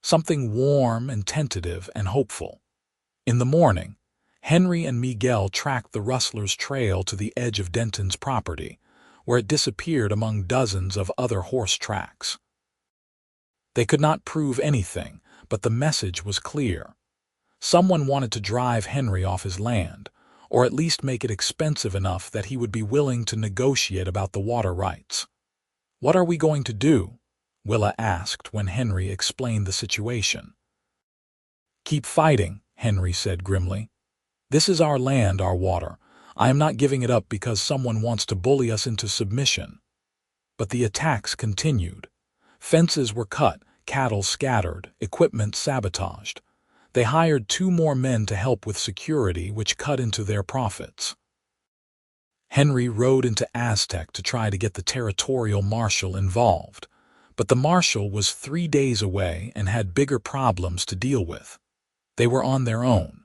something warm and tentative and hopeful. In the morning, Henry and Miguel tracked the rustler's trail to the edge of Denton's property, where it disappeared among dozens of other horse tracks. They could not prove anything, but the message was clear. Someone wanted to drive Henry off his land, or at least make it expensive enough that he would be willing to negotiate about the water rights. "What are we going to do?" Willa asked when Henry explained the situation. "Keep fighting," Henry said grimly. "This is our land, our water. I am not giving it up because someone wants to bully us into submission." But the attacks continued. Fences were cut, cattle scattered, equipment sabotaged. They hired 2 more men to help with security, which cut into their profits. Henry rode into Aztec to try to get the territorial marshal involved, but the marshal was 3 days away and had bigger problems to deal with. They were on their own.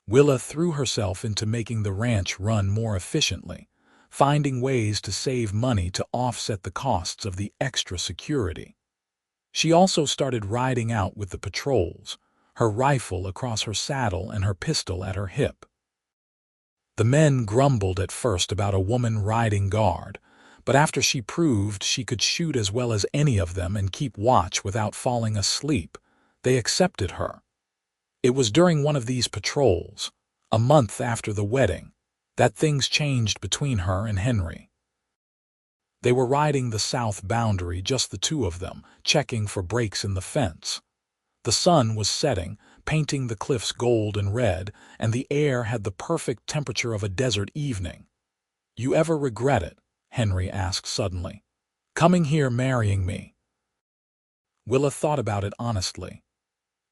Willa threw herself into making the ranch run more efficiently, finding ways to save money to offset the costs of the extra security. She also started riding out with the patrols, her rifle across her saddle and her pistol at her hip. The men grumbled at first about a woman riding guard, but after she proved she could shoot as well as any of them and keep watch without falling asleep, they accepted her. It was during one of these patrols, a month after the wedding, that things changed between her and Henry. They were riding the south boundary, just the 2 of them, checking for breaks in the fence. The sun was setting, painting the cliffs gold and red, and the air had the perfect temperature of a desert evening. "You ever regret it?" Henry asked suddenly. "Coming here, marrying me?" Willa thought about it honestly.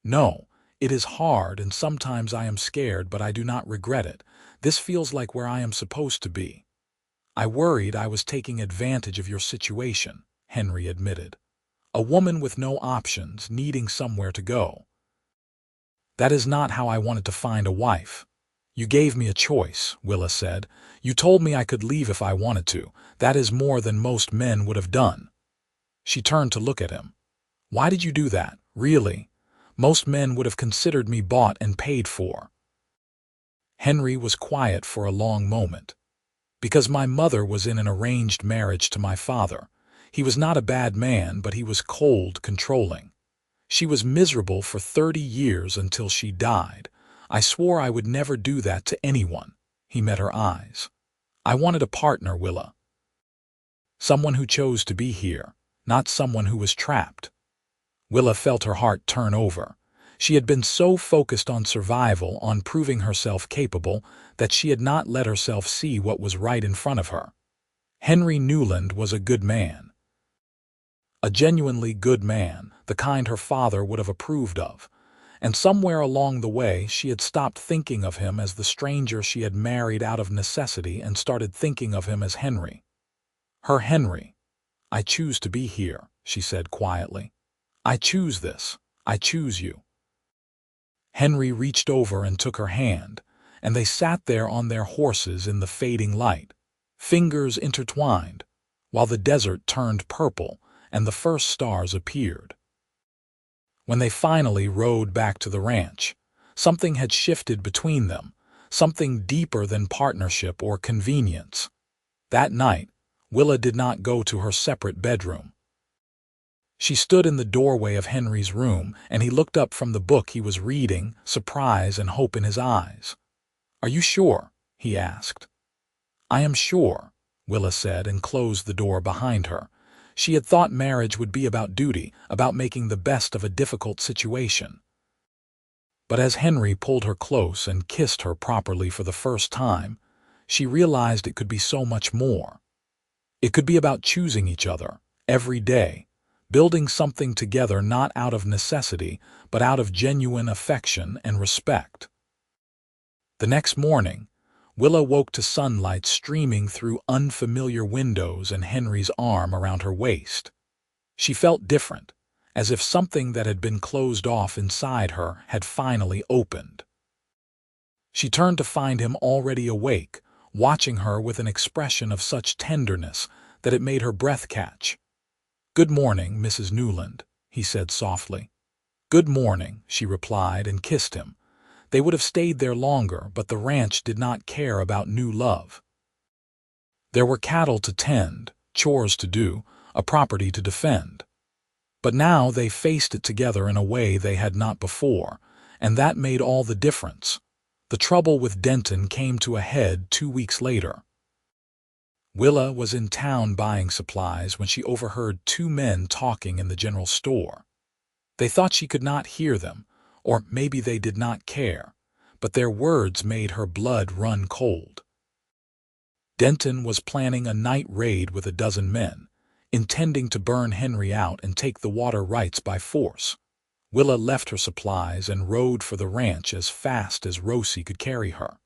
"No, it is hard and sometimes I am scared, but I do not regret it. This feels like where I am supposed to be." "I worried I was taking advantage of your situation," Henry admitted. "A woman with no options, needing somewhere to go." "That is not how I wanted to find a wife. You gave me a choice," Willa said. "You told me I could leave if I wanted to. That is more than most men would have done." She turned to look at him. "Why did you do that, really? Most men would have considered me bought and paid for." Henry was quiet for a long moment. "Because my mother was in an arranged marriage to my father. He was not a bad man, but he was cold, controlling. She was miserable for 30 years until she died. I swore I would never do that to anyone." He met her eyes. "I wanted a partner, Willa. Someone who chose to be here, not someone who was trapped." Willa felt her heart turn over. She had been so focused on survival, on proving herself capable, that she had not let herself see what was right in front of her. Henry Newland was a good man. A genuinely good man, the kind her father would have approved of. And somewhere along the way she had stopped thinking of him as the stranger she had married out of necessity and started thinking of him as Henry. Her Henry. "I choose to be here," she said quietly. "I choose this. I choose you." Henry reached over and took her hand, and they sat there on their horses in the fading light, fingers intertwined, while the desert turned purple and the first stars appeared. When they finally rode back to the ranch, something had shifted between them, something deeper than partnership or convenience. That night, Willa did not go to her separate bedroom. She stood in the doorway of Henry's room, and he looked up from the book he was reading, surprise and hope in his eyes. "Are you sure?" he asked. "I am sure," Willa said, and closed the door behind her. She had thought marriage would be about duty, about making the best of a difficult situation. But as Henry pulled her close and kissed her properly for the first time, she realized it could be so much more. It could be about choosing each other, every day, building something together not out of necessity, but out of genuine affection and respect. The next morning, Willa woke to sunlight streaming through unfamiliar windows and Henry's arm around her waist. She felt different, as if something that had been closed off inside her had finally opened. She turned to find him already awake, watching her with an expression of such tenderness that it made her breath catch. "Good morning, Mrs. Newland," he said softly. "Good morning," she replied and kissed him. They would have stayed there longer, but the ranch did not care about new love. There were cattle to tend, chores to do, a property to defend. But now they faced it together in a way they had not before, and that made all the difference. The trouble with Denton came to a head 2 weeks later. Willa was in town buying supplies when she overheard 2 men talking in the general store. They thought she could not hear them, or maybe they did not care, but their words made her blood run cold. Denton was planning a night raid with a dozen men, intending to burn Henry out and take the water rights by force. Willa left her supplies and rode for the ranch as fast as Rosie could carry her.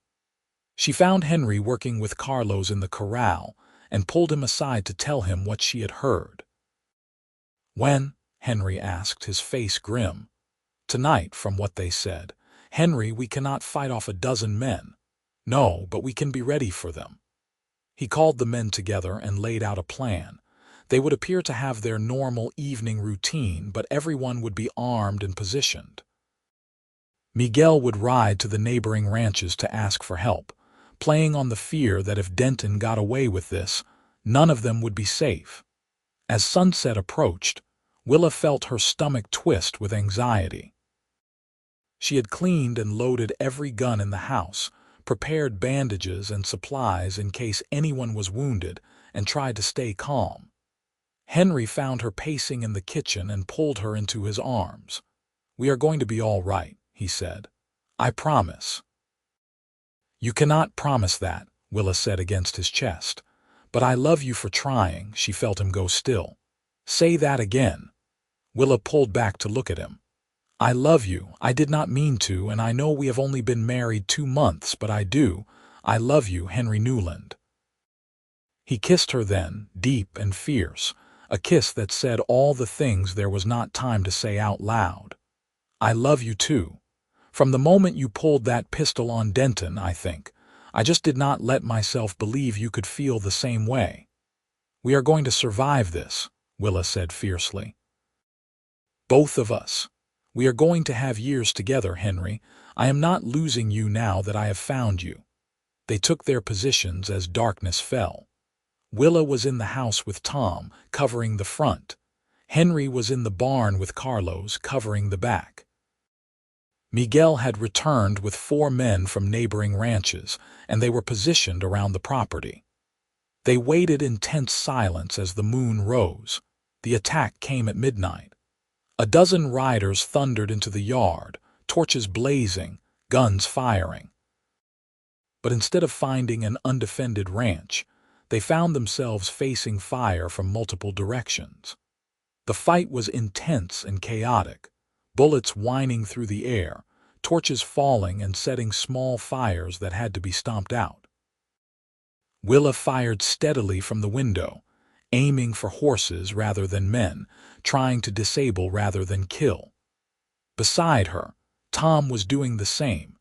She found Henry working with Carlos in the corral and pulled him aside to tell him what she had heard. "When?" Henry asked, his face grim. "Tonight, from what they said. Henry, we cannot fight off a dozen men. No, but we can be ready for them." He called the men together and laid out a plan. They would appear to have their normal evening routine, but everyone would be armed and positioned. Miguel would ride to the neighboring ranches to ask for help, playing on the fear that if Denton got away with this, none of them would be safe. As sunset approached, Willa felt her stomach twist with anxiety. She had cleaned and loaded every gun in the house, prepared bandages and supplies in case anyone was wounded, and tried to stay calm. Henry found her pacing in the kitchen and pulled her into his arms. "We are going to be all right," he said. "I promise." "You cannot promise that," Willa said against his chest. "But I love you for trying." She felt him go still. "Say that again." Willa pulled back to look at him. "I love you. I did not mean to, and I know we have only been married 2 months, but I do. I love you, Henry Newland." He kissed her then, deep and fierce, a kiss that said all the things there was not time to say out loud. "I love you too. From the moment you pulled that pistol on Denton, I think. I just did not let myself believe you could feel the same way." "We are going to survive this," Willa said fiercely. "Both of us. We are going to have years together, Henry. I am not losing you now that I have found you." They took their positions as darkness fell. Willa was in the house with Tom, covering the front. Henry was in the barn with Carlos, covering the back. Miguel had returned with 4 men from neighboring ranches, and they were positioned around the property. They waited in tense silence as the moon rose. The attack came at midnight. A dozen riders thundered into the yard, torches blazing, guns firing. But instead of finding an undefended ranch, they found themselves facing fire from multiple directions. The fight was intense and chaotic, bullets whining through the air, torches falling and setting small fires that had to be stomped out. Willa fired steadily from the window, aiming for horses rather than men, trying to disable rather than kill. Beside her, Tom was doing the same.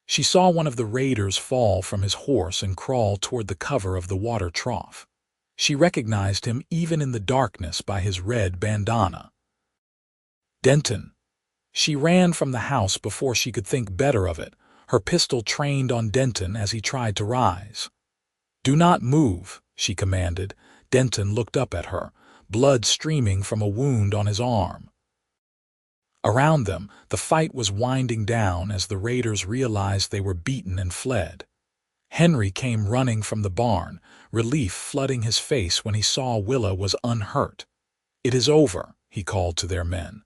She saw one of the raiders fall from his horse and crawl toward the cover of the water trough. She recognized him even in the darkness by his red bandana. Denton. She ran from the house before she could think better of it, her pistol trained on Denton as he tried to rise. "Do not move," she commanded. Denton looked up at her, blood streaming from a wound on his arm. Around them, the fight was winding down as the raiders realized they were beaten and fled. Henry came running from the barn, relief flooding his face when he saw Willa was unhurt. "It is over," he called to their men.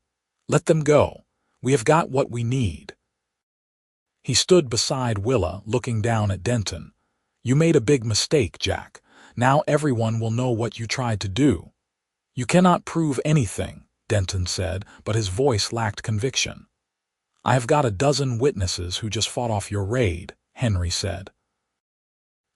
"Let them go. We have got what we need." He stood beside Willa, looking down at Denton. "You made a big mistake, Jack. Now everyone will know what you tried to do." "You cannot prove anything," Denton said, but his voice lacked conviction. "I have got a dozen witnesses who just fought off your raid," Henry said.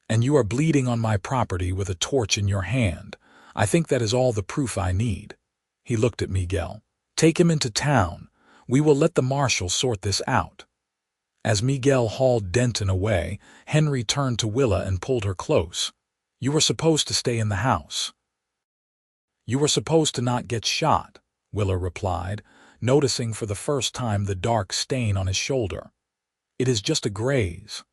"And you are bleeding on my property with a torch in your hand. I think that is all the proof I need." He looked at Miguel. "Take him into town. We will let the marshal sort this out." As Miguel hauled Denton away, Henry turned to Willa and pulled her close. "You were supposed to stay in the house." "You were supposed to not get shot," Willa replied, noticing for the first time the dark stain on his shoulder. "It is just a graze."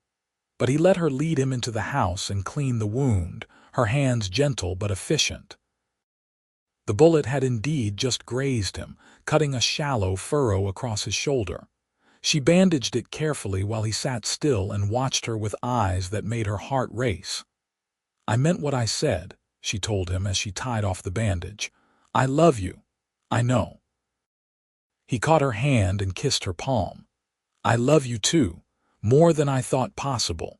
But he let her lead him into the house and clean the wound, her hands gentle but efficient. The bullet had indeed just grazed him, cutting a shallow furrow across his shoulder. She bandaged it carefully while he sat still and watched her with eyes that made her heart race. "I meant what I said," she told him as she tied off the bandage. "I love you. I know." He caught her hand and kissed her palm. "I love you too, more than I thought possible."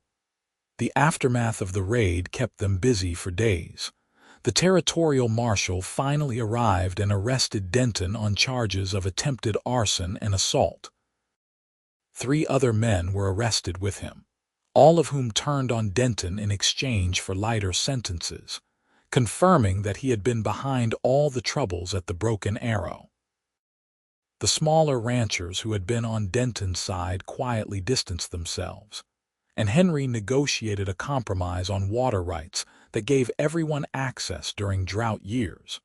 The aftermath of the raid kept them busy for days. The territorial marshal finally arrived and arrested Denton on charges of attempted arson and assault. 3 other men were arrested with him, all of whom turned on Denton in exchange for lighter sentences, confirming that he had been behind all the troubles at the Broken Arrow. The smaller ranchers who had been on Denton's side quietly distanced themselves, and Henry negotiated a compromise on water rights that gave everyone access during drought years.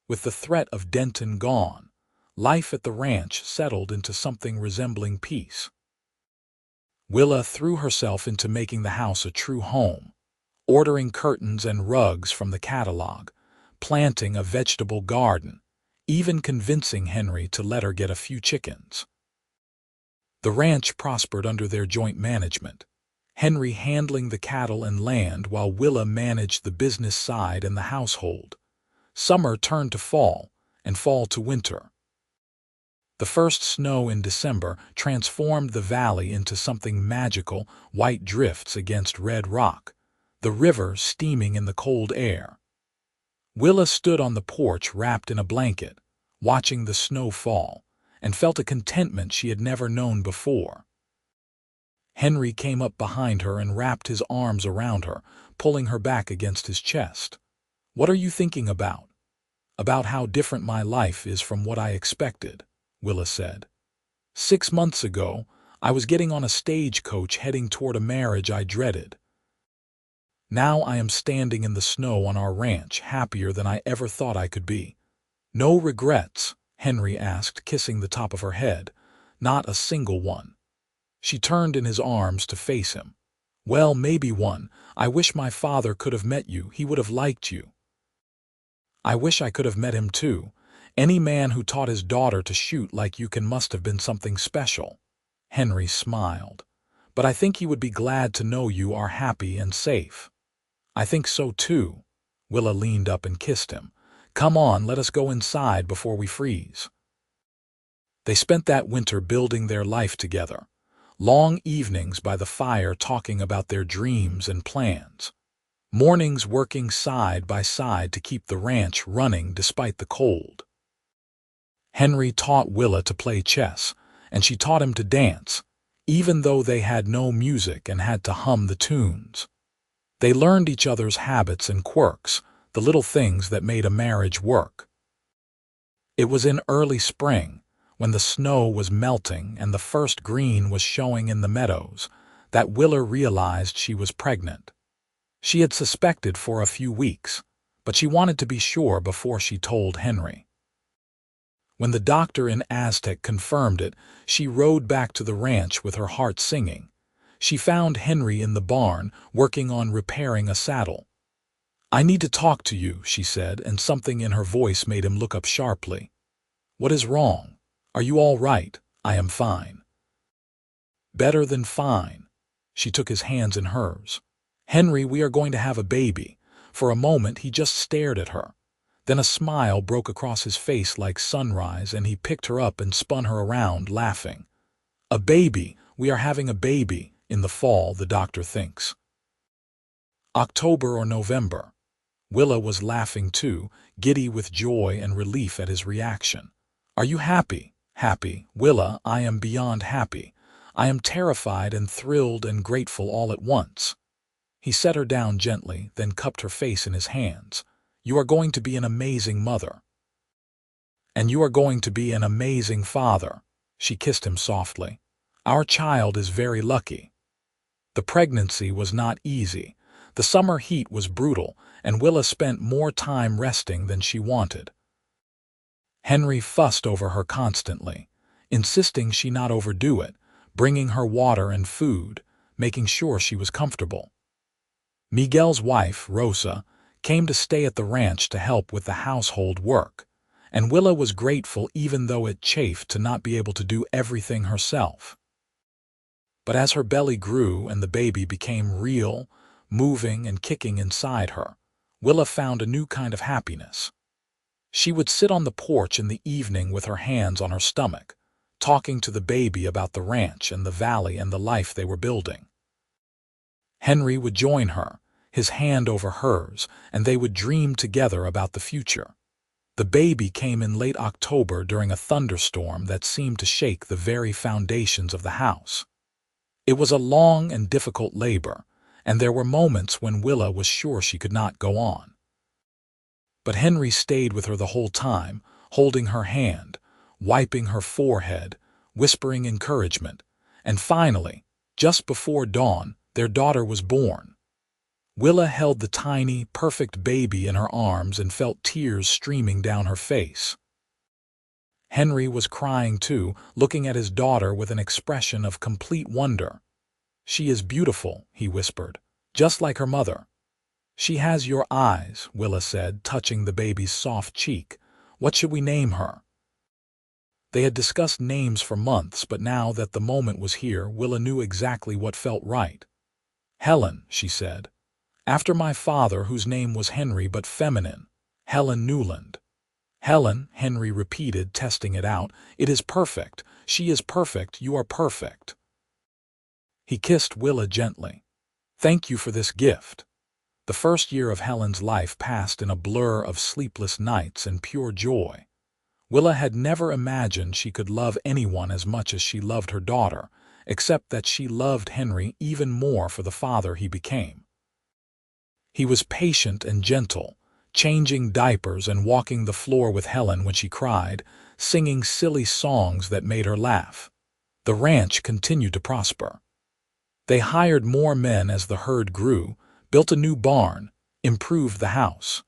With the threat of Denton gone, life at the ranch settled into something resembling peace. Willa threw herself into making the house a true home, ordering curtains and rugs from the catalog, planting a vegetable garden, even convincing Henry to let her get a few chickens. The ranch prospered under their joint management, Henry handling the cattle and land while Willa managed the business side and the household. Summer turned to fall, and fall to winter. The first snow in December transformed the valley into something magical, white drifts against red rock, the river steaming in the cold air. Willa stood on the porch wrapped in a blanket, watching the snow fall, and felt a contentment she had never known before. Henry came up behind her and wrapped his arms around her, pulling her back against his chest. "What are you thinking about?" "About how different my life is from what I expected," Willa said. 6 months ago, I was getting on a stagecoach heading toward a marriage I dreaded. Now I am standing in the snow on our ranch, happier than I ever thought I could be." "No regrets?" Henry asked, kissing the top of her head. "Not a single one." She turned in his arms to face him. "Well, maybe one. I wish my father could have met you. He would have liked you." "I wish I could have met him too. Any man who taught his daughter to shoot like you can must have been something special." Henry smiled. "But I think he would be glad to know you are happy and safe." "I think so too." Willa leaned up and kissed him. "Come on, let us go inside before we freeze." They spent that winter building their life together. Long evenings by the fire talking about their dreams and plans. Mornings working side by side to keep the ranch running despite the cold. Henry taught Willa to play chess, and she taught him to dance, even though they had no music and had to hum the tunes. They learned each other's habits and quirks, the little things that made a marriage work. It was in early spring, when the snow was melting and the first green was showing in the meadows, that Willa realized she was pregnant. She had suspected for a few weeks, but she wanted to be sure before she told Henry. When the doctor in Aztec confirmed it, she rode back to the ranch with her heart singing. She found Henry in the barn, working on repairing a saddle. "I need to talk to you," she said, and something in her voice made him look up sharply. "What is wrong? Are you all right?" "I am fine." "Better than fine." She took his hands in hers. "Henry, we are going to have a baby." For a moment he just stared at her. Then a smile broke across his face like sunrise, and he picked her up and spun her around, laughing. "A baby! We are having a baby! In the fall, the doctor thinks." October or November. Willa was laughing too, giddy with joy and relief at his reaction. "Are you happy?" "Happy? Willa, I am beyond happy. I am terrified and thrilled and grateful all at once." He set her down gently, then cupped her face in his hands. "You are going to be an amazing mother. And you are going to be an amazing father." She kissed him softly. "Our child is very lucky." The pregnancy was not easy. The summer heat was brutal, and Willa spent more time resting than she wanted. Henry fussed over her constantly, insisting she not overdo it, bringing her water and food, making sure she was comfortable. Miguel's wife, Rosa, came to stay at the ranch to help with the household work, and Willa was grateful even though it chafed to not be able to do everything herself. But as her belly grew and the baby became real, moving and kicking inside her, Willa found a new kind of happiness. She would sit on the porch in the evening with her hands on her stomach, talking to the baby about the ranch and the valley and the life they were building. Henry would join her, his hand over hers, and they would dream together about the future. The baby came in late October during a thunderstorm that seemed to shake the very foundations of the house. It was a long and difficult labor, and there were moments when Willa was sure she could not go on. But Henry stayed with her the whole time, holding her hand, wiping her forehead, whispering encouragement, and finally, just before dawn, their daughter was born. Willa held the tiny, perfect baby in her arms and felt tears streaming down her face. Henry was crying too, looking at his daughter with an expression of complete wonder. "She is beautiful," he whispered, "just like her mother." "She has your eyes," Willa said, touching the baby's soft cheek. "What should we name her?" They had discussed names for months, but now that the moment was here, Willa knew exactly what felt right. "Helen," she said. "After my father, whose name was Henry but feminine. Helen Newland." "Helen," Henry repeated, testing it out. "It is perfect. She is perfect. You are perfect." He kissed Willa gently. "Thank you for this gift." The first year of Helen's life passed in a blur of sleepless nights and pure joy. Willa had never imagined she could love anyone as much as she loved her daughter, except that she loved Henry even more for the father he became. He was patient and gentle, changing diapers and walking the floor with Helen when she cried, singing silly songs that made her laugh. The ranch continued to prosper. They hired more men as the herd grew, built a new barn, improved the house.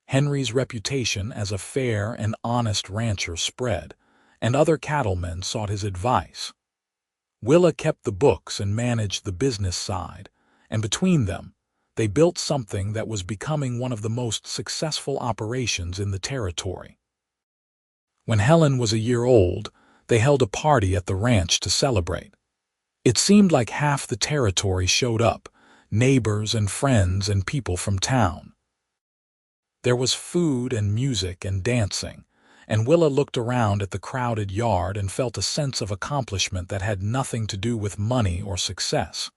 Henry's reputation as a fair and honest rancher spread, and other cattlemen sought his advice. Willa kept the books and managed the business side, and between them, they built something that was becoming one of the most successful operations in the territory. When Helen was a year old, they held a party at the ranch to celebrate. It seemed like half the territory showed up, neighbors and friends and people from town. There was food and music and dancing, and Willa looked around at the crowded yard and felt a sense of accomplishment that had nothing to do with money or success.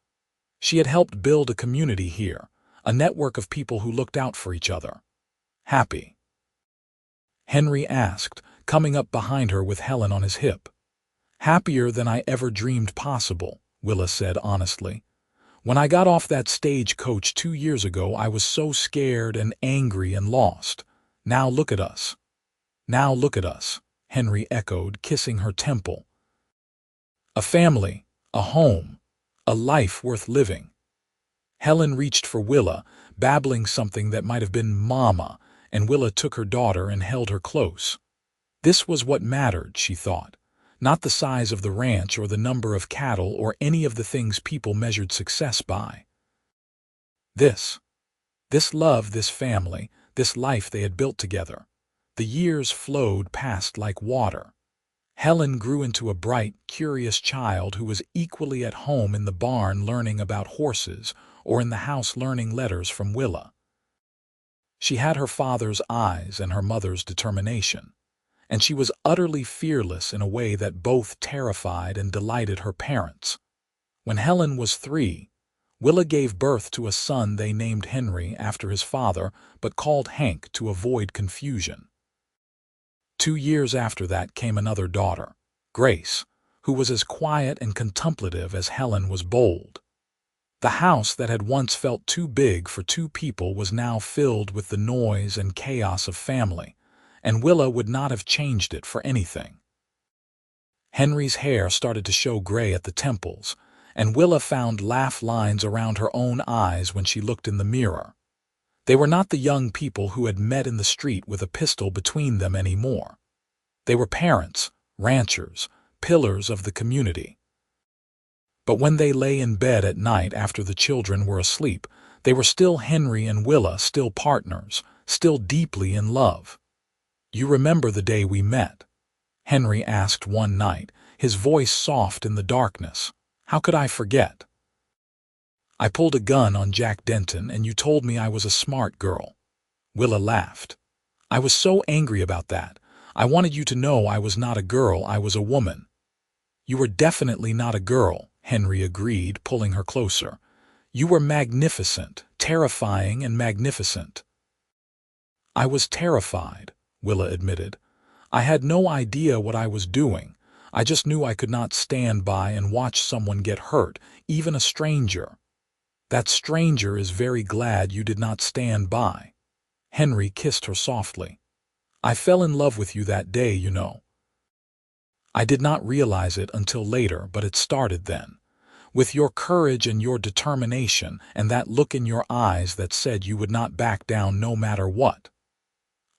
She had helped build a community here, a network of people who looked out for each other. "Happy?" Henry asked, coming up behind her with Helen on his hip. "Happier than I ever dreamed possible," Willa said honestly. "When I got off that stagecoach 2 years ago, I was so scared and angry and lost. Now look at us." "Now look at us," Henry echoed, kissing her temple. "A family, a home, a life worth living." Helen reached for Willa, babbling something that might have been "Mama," and Willa took her daughter and held her close. This was what mattered, she thought, not the size of the ranch or the number of cattle or any of the things people measured success by. This This love, this family, this life they had built together. The years flowed past like water. Helen grew into a bright, curious child who was equally at home in the barn learning about horses or in the house learning letters from Willa. She had her father's eyes and her mother's determination, and she was utterly fearless in a way that both terrified and delighted her parents. When Helen was 3, Willa gave birth to a son they named Henry after his father, but called Hank to avoid confusion. 2 years after that came another daughter, Grace, who was as quiet and contemplative as Helen was bold. The house that had once felt too big for 2 people was now filled with the noise and chaos of family, and Willa would not have changed it for anything. Henry's hair started to show gray at the temples, and Willa found laugh lines around her own eyes when she looked in the mirror. They were not the young people who had met in the street with a pistol between them anymore. They were parents, ranchers, pillars of the community. But when they lay in bed at night after the children were asleep, they were still Henry and Willa, still partners, still deeply in love. "You remember the day we met?" Henry asked one night, his voice soft in the darkness. "How could I forget? I pulled a gun on Jack Denton and you told me I was a smart girl." Willa laughed. "I was so angry about that. I wanted you to know I was not a girl, I was a woman." "You were definitely not a girl," Henry agreed, pulling her closer. "You were magnificent, terrifying and magnificent." "I was terrified," Willa admitted. "I had no idea what I was doing. I just knew I could not stand by and watch someone get hurt, even a stranger. That stranger is very glad you did not stand by." Henry kissed her softly. "I fell in love with you that day, you know. I did not realize it until later, but it started then. With your courage and your determination and that look in your eyes that said you would not back down no matter what.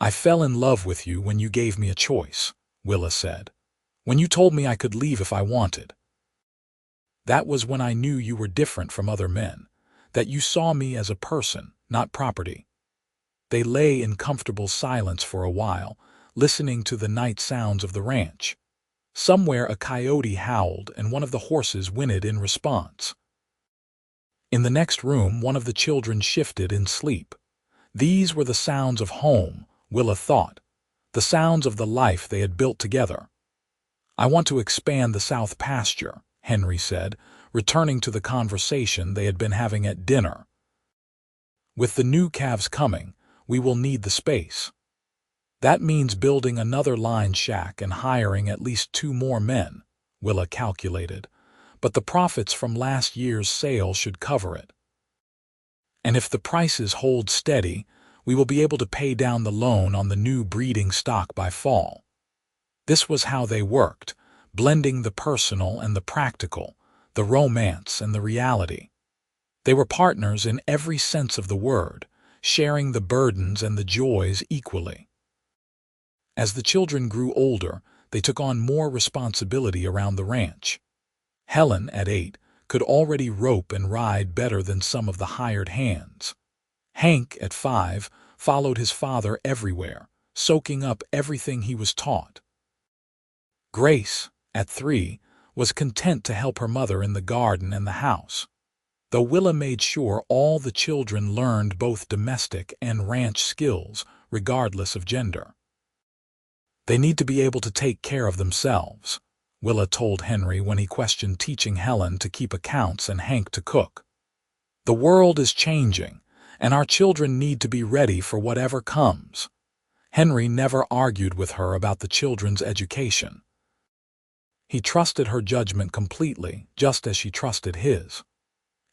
I fell in love with you when you gave me a choice," Willa said. "When you told me I could leave if I wanted. That was when I knew you were different from other men, that you saw me as a person, not property." They lay in comfortable silence for a while, listening to the night sounds of the ranch. Somewhere a coyote howled and one of the horses whinnied in response. In the next room, one of the children shifted in sleep. These were the sounds of home, Willa thought, the sounds of the life they had built together. "I want to expand the south pasture," Henry said, returning to the conversation they had been having at dinner. "With the new calves coming, we will need the space. That means building another line shack and hiring at least 2 more men," Willa calculated, "but the profits from last year's sale should cover it. And if the prices hold steady, we will be able to pay down the loan on the new breeding stock by fall." This was how they worked, blending the personal and the practical, the romance and the reality. They were partners in every sense of the word, sharing the burdens and the joys equally. As the children grew older, they took on more responsibility around the ranch. Helen, at 8, could already rope and ride better than some of the hired hands. Hank, at 5, followed his father everywhere, soaking up everything he was taught. Grace, at 3, was content to help her mother in the garden and the house, though Willa made sure all the children learned both domestic and ranch skills, regardless of gender. "They need to be able to take care of themselves," Willa told Henry when he questioned teaching Helen to keep accounts and Hank to cook. "The world is changing, and our children need to be ready for whatever comes." Henry never argued with her about the children's education. He trusted her judgment completely, just as she trusted his.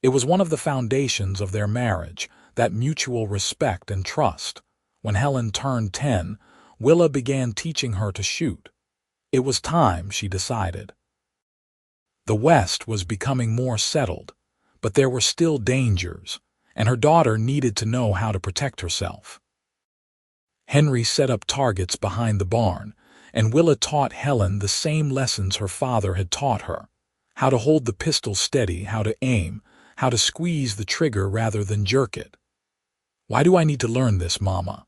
It was one of the foundations of their marriage, that mutual respect and trust. When Helen turned 10, Willa began teaching her to shoot. It was time, she decided. The West was becoming more settled, but there were still dangers, and her daughter needed to know how to protect herself. Henry set up targets behind the barn, and Willa taught Helen the same lessons her father had taught her: how to hold the pistol steady, how to aim, how to squeeze the trigger rather than jerk it. "Why do I need to learn this, Mama?"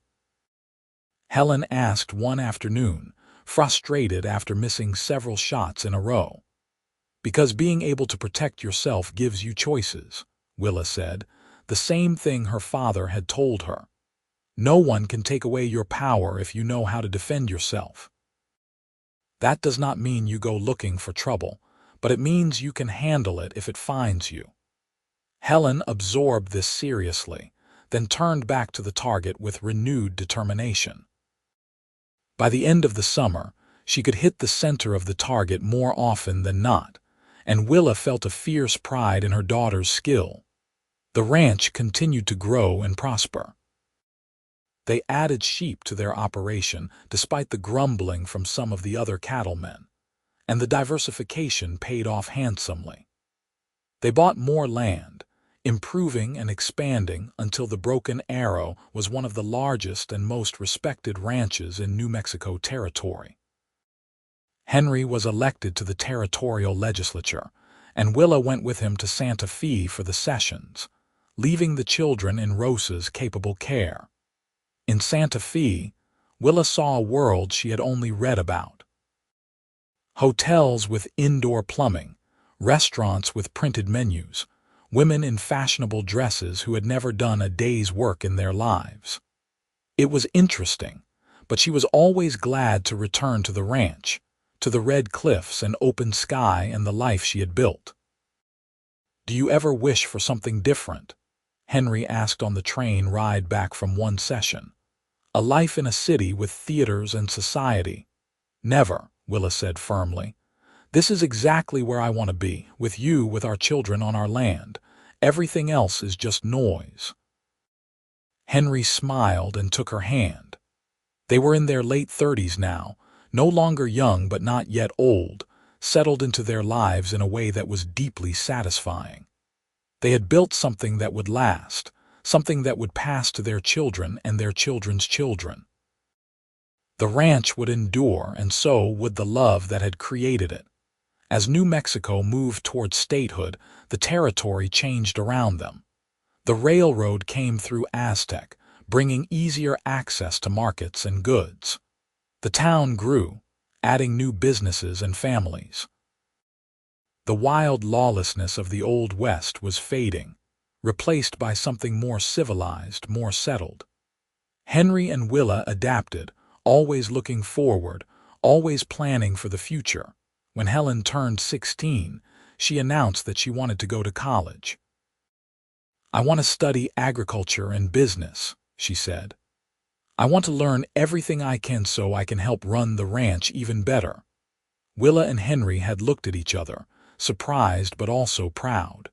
Helen asked one afternoon, frustrated after missing several shots in a row. "Because being able to protect yourself gives you choices," Willa said, the same thing her father had told her. "No one can take away your power if you know how to defend yourself. That does not mean you go looking for trouble, but it means you can handle it if it finds you." Helen absorbed this seriously, then turned back to the target with renewed determination. By the end of the summer, she could hit the center of the target more often than not, and Willa felt a fierce pride in her daughter's skill. The ranch continued to grow and prosper. They added sheep to their operation despite the grumbling from some of the other cattlemen, and the diversification paid off handsomely. They bought more land, improving and expanding until the Broken Arrow was one of the largest and most respected ranches in New Mexico Territory. Henry was elected to the territorial legislature, and Willa went with him to Santa Fe for the sessions, leaving the children in Rosa's capable care. In Santa Fe, Willa saw a world she had only read about. Hotels with indoor plumbing, restaurants with printed menus, women in fashionable dresses who had never done a day's work in their lives. It was interesting, but she was always glad to return to the ranch, to the red cliffs and open sky and the life she had built. "Do you ever wish for something different?" Henry asked on the train ride back from one session. "A life in a city with theaters and society?" "Never," Willa said firmly. "This is exactly where I want to be, with you, with our children on our land. Everything else is just noise." Henry smiled and took her hand. They were in their late 30s now, no longer young but not yet old, settled into their lives in a way that was deeply satisfying. They had built something that would last, something that would pass to their children and their children's children. The ranch would endure, and so would the love that had created it. As New Mexico moved toward statehood, the territory changed around them. The railroad came through Aztec, bringing easier access to markets and goods. The town grew, adding new businesses and families. The wild lawlessness of the Old West was fading, replaced by something more civilized, more settled. Henry and Willa adapted, always looking forward, always planning for the future. When Helen turned 16, she announced that she wanted to go to college. "I want to study agriculture and business," she said. "I want to learn everything I can so I can help run the ranch even better." Willa and Henry had looked at each other, surprised but also proud.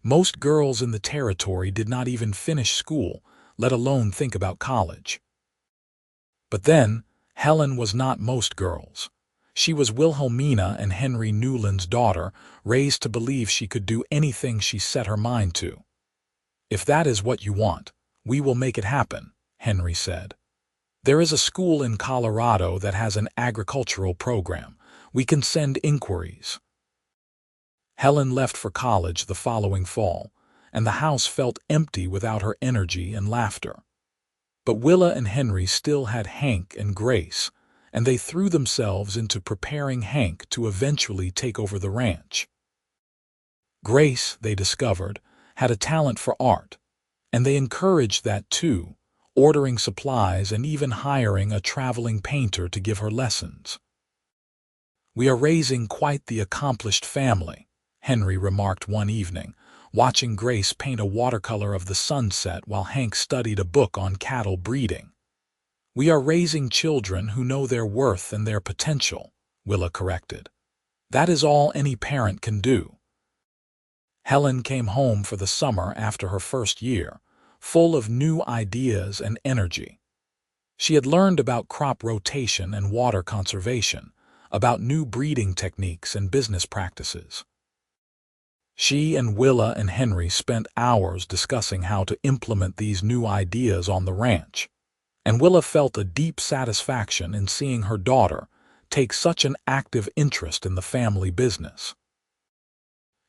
Most girls in the territory did not even finish school, let alone think about college. But then, Helen was not most girls. She was Wilhelmina and Henry Newland's daughter, raised to believe she could do anything she set her mind to. "If that is what you want, we will make it happen," Henry said. "There is a school in Colorado that has an agricultural program. We can send inquiries." Helen left for college the following fall, and the house felt empty without her energy and laughter. But Willa and Henry still had Hank and Grace, and they threw themselves into preparing Hank to eventually take over the ranch. Grace, they discovered, had a talent for art, and they encouraged that too, ordering supplies and even hiring a traveling painter to give her lessons. "We are raising quite the accomplished family," Henry remarked one evening, watching Grace paint a watercolor of the sunset while Hank studied a book on cattle breeding. "We are raising children who know their worth and their potential," Willa corrected. "That is all any parent can do." Helen came home for the summer after her first year, full of new ideas and energy. She had learned about crop rotation and water conservation, about new breeding techniques and business practices. She and Willa and Henry spent hours discussing how to implement these new ideas on the ranch, and Willa felt a deep satisfaction in seeing her daughter take such an active interest in the family business.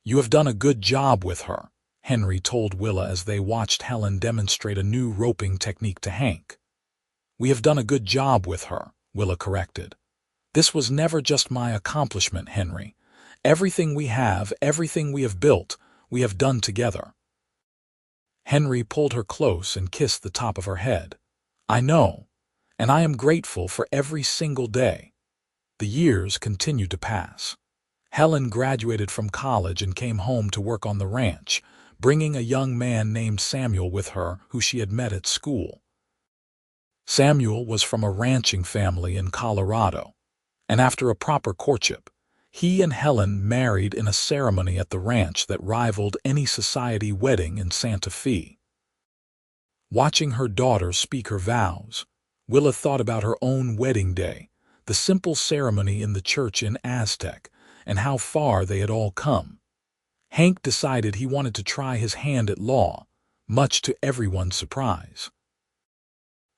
"You have done a good job with her," Henry told Willa as they watched Helen demonstrate a new roping technique to Hank. "We have done a good job with her," Willa corrected. "This was never just my accomplishment, Henry. Everything we have built, we have done together." Henry pulled her close and kissed the top of her head. "I know, and I am grateful for every single day." The years continued to pass. Helen graduated from college and came home to work on the ranch, bringing a young man named Samuel with her who she had met at school. Samuel was from a ranching family in Colorado, and after a proper courtship, he and Helen married in a ceremony at the ranch that rivaled any society wedding in Santa Fe. Watching her daughter speak her vows, Willa thought about her own wedding day, the simple ceremony in the church in Aztec, and how far they had all come. Hank decided he wanted to try his hand at law, much to everyone's surprise.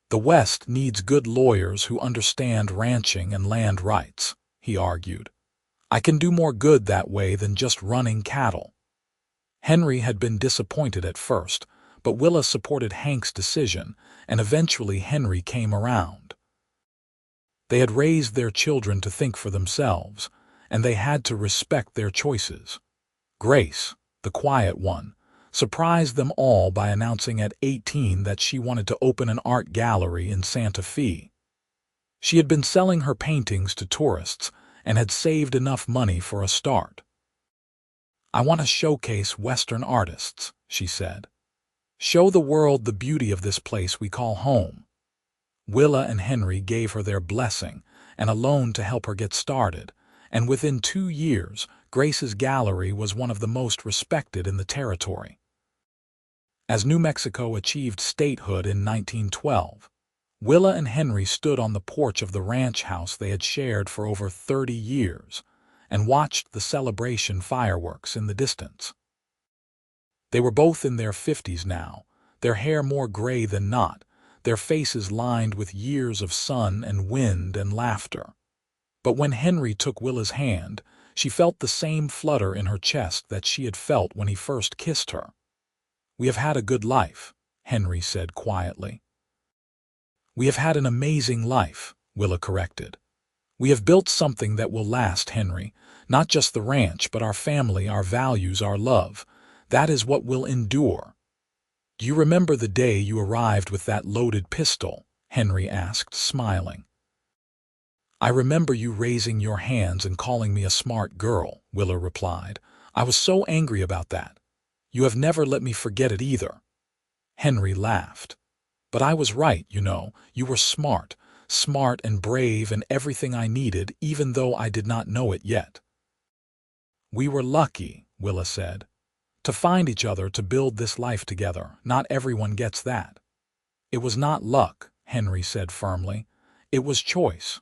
"The West needs good lawyers who understand ranching and land rights," he argued. "I can do more good that way than just running cattle." Henry had been disappointed at first, but Willa supported Hank's decision, and eventually Henry came around. They had raised their children to think for themselves, and they had to respect their choices. Grace, the quiet one, surprised them all by announcing at 18 that she wanted to open an art gallery in Santa Fe. She had been selling her paintings to tourists and had saved enough money for a start. "I want to showcase Western artists," she said. "Show the world the beauty of this place we call home." Willa and Henry gave her their blessing and a loan to help her get started, and within 2 years, Grace's gallery was one of the most respected in the territory. As New Mexico achieved statehood in 1912, Willa and Henry stood on the porch of the ranch house they had shared for over 30 years and watched the celebration fireworks in the distance. They were both in their 50s now, their hair more gray than not, their faces lined with years of sun and wind and laughter. But when Henry took Willa's hand, she felt the same flutter in her chest that she had felt when he first kissed her. "We have had a good life," Henry said quietly. "We have had an amazing life," Willa corrected. "We have built something that will last, Henry. Not just the ranch, but our family, our values, our love. That is what will endure." "Do you remember the day you arrived with that loaded pistol?" Henry asked, smiling. "I remember you raising your hands and calling me a smart girl," Willa replied. "I was so angry about that. You have never let me forget it either." Henry laughed. "But I was right, you know. You were smart and brave and everything I needed, even though I did not know it yet." "We were lucky," Willa said, "to find each other to build this life together. Not everyone gets that." "It was not luck," Henry said firmly. "It was choice.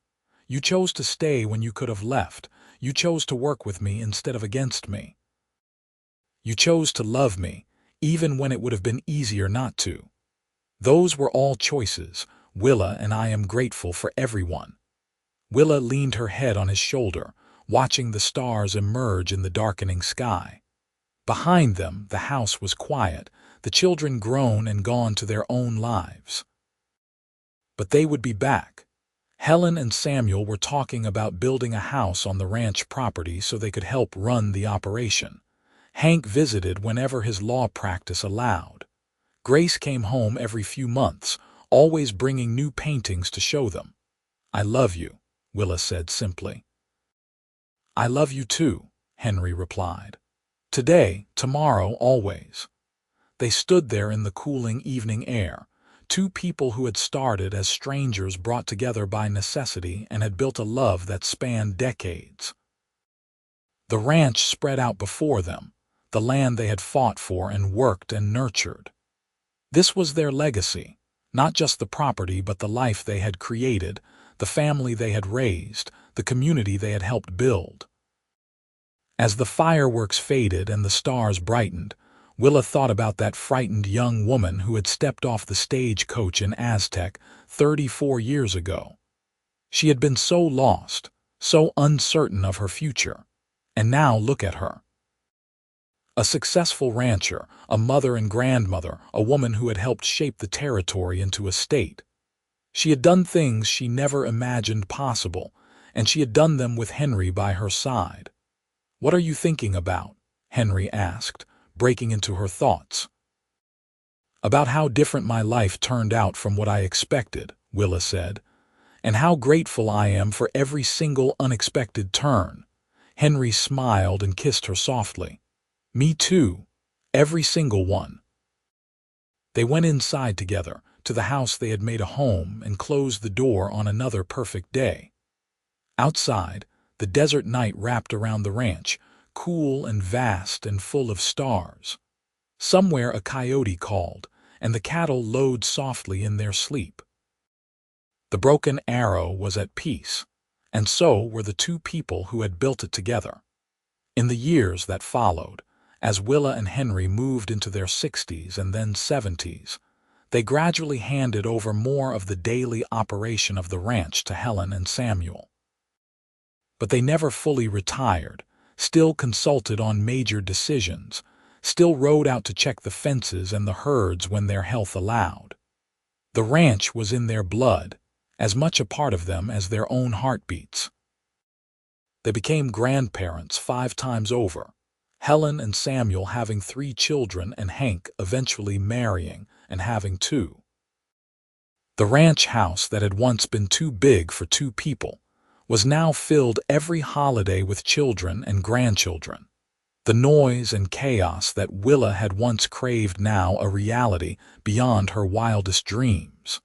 You chose to stay when you could have left. You chose to work with me instead of against me. You chose to love me, even when it would have been easier not to. Those were all choices, Willa, and I am grateful for everyone." Willa leaned her head on his shoulder, watching the stars emerge in the darkening sky. Behind them, the house was quiet, the children grown and gone to their own lives. But they would be back. Helen and Samuel were talking about building a house on the ranch property so they could help run the operation. Hank visited whenever his law practice allowed. Grace came home every few months, always bringing new paintings to show them. "I love you," Willa said simply. "I love you too," Henry replied. "Today, tomorrow, always." They stood there in the cooling evening air, two people who had started as strangers brought together by necessity and had built a love that spanned decades. The ranch spread out before them, the land they had fought for and worked and nurtured. This was their legacy, not just the property but the life they had created, the family they had raised, the community they had helped build. As the fireworks faded and the stars brightened, Willa thought about that frightened young woman who had stepped off the stagecoach in Aztec 34 years ago. She had been so lost, so uncertain of her future. And now look at her. A successful rancher, a mother and grandmother, a woman who had helped shape the territory into a state. She had done things she never imagined possible, and she had done them with Henry by her side. "What are you thinking about?" Henry asked, breaking into her thoughts. "About how different my life turned out from what I expected," Willa said, "and how grateful I am for every single unexpected turn." Henry smiled and kissed her softly. "Me too. Every single one." They went inside together, to the house they had made a home, and closed the door on another perfect day. Outside, the desert night wrapped around the ranch, cool and vast and full of stars. Somewhere a coyote called, and the cattle lowed softly in their sleep. The broken arrow was at peace, and so were the two people who had built it together. In the years that followed, as Willa and Henry moved into their 60s and then 70s, they gradually handed over more of the daily operation of the ranch to Helen and Samuel. But they never fully retired, still consulted on major decisions, still rode out to check the fences and the herds when their health allowed. The ranch was in their blood, as much a part of them as their own heartbeats. They became grandparents 5 times over, Helen and Samuel having 3 children and Hank eventually marrying and having 2. The ranch house that had once been too big for 2 people was now filled every holiday with children and grandchildren. The noise and chaos that Willa had once craved now a reality beyond her wildest dreams.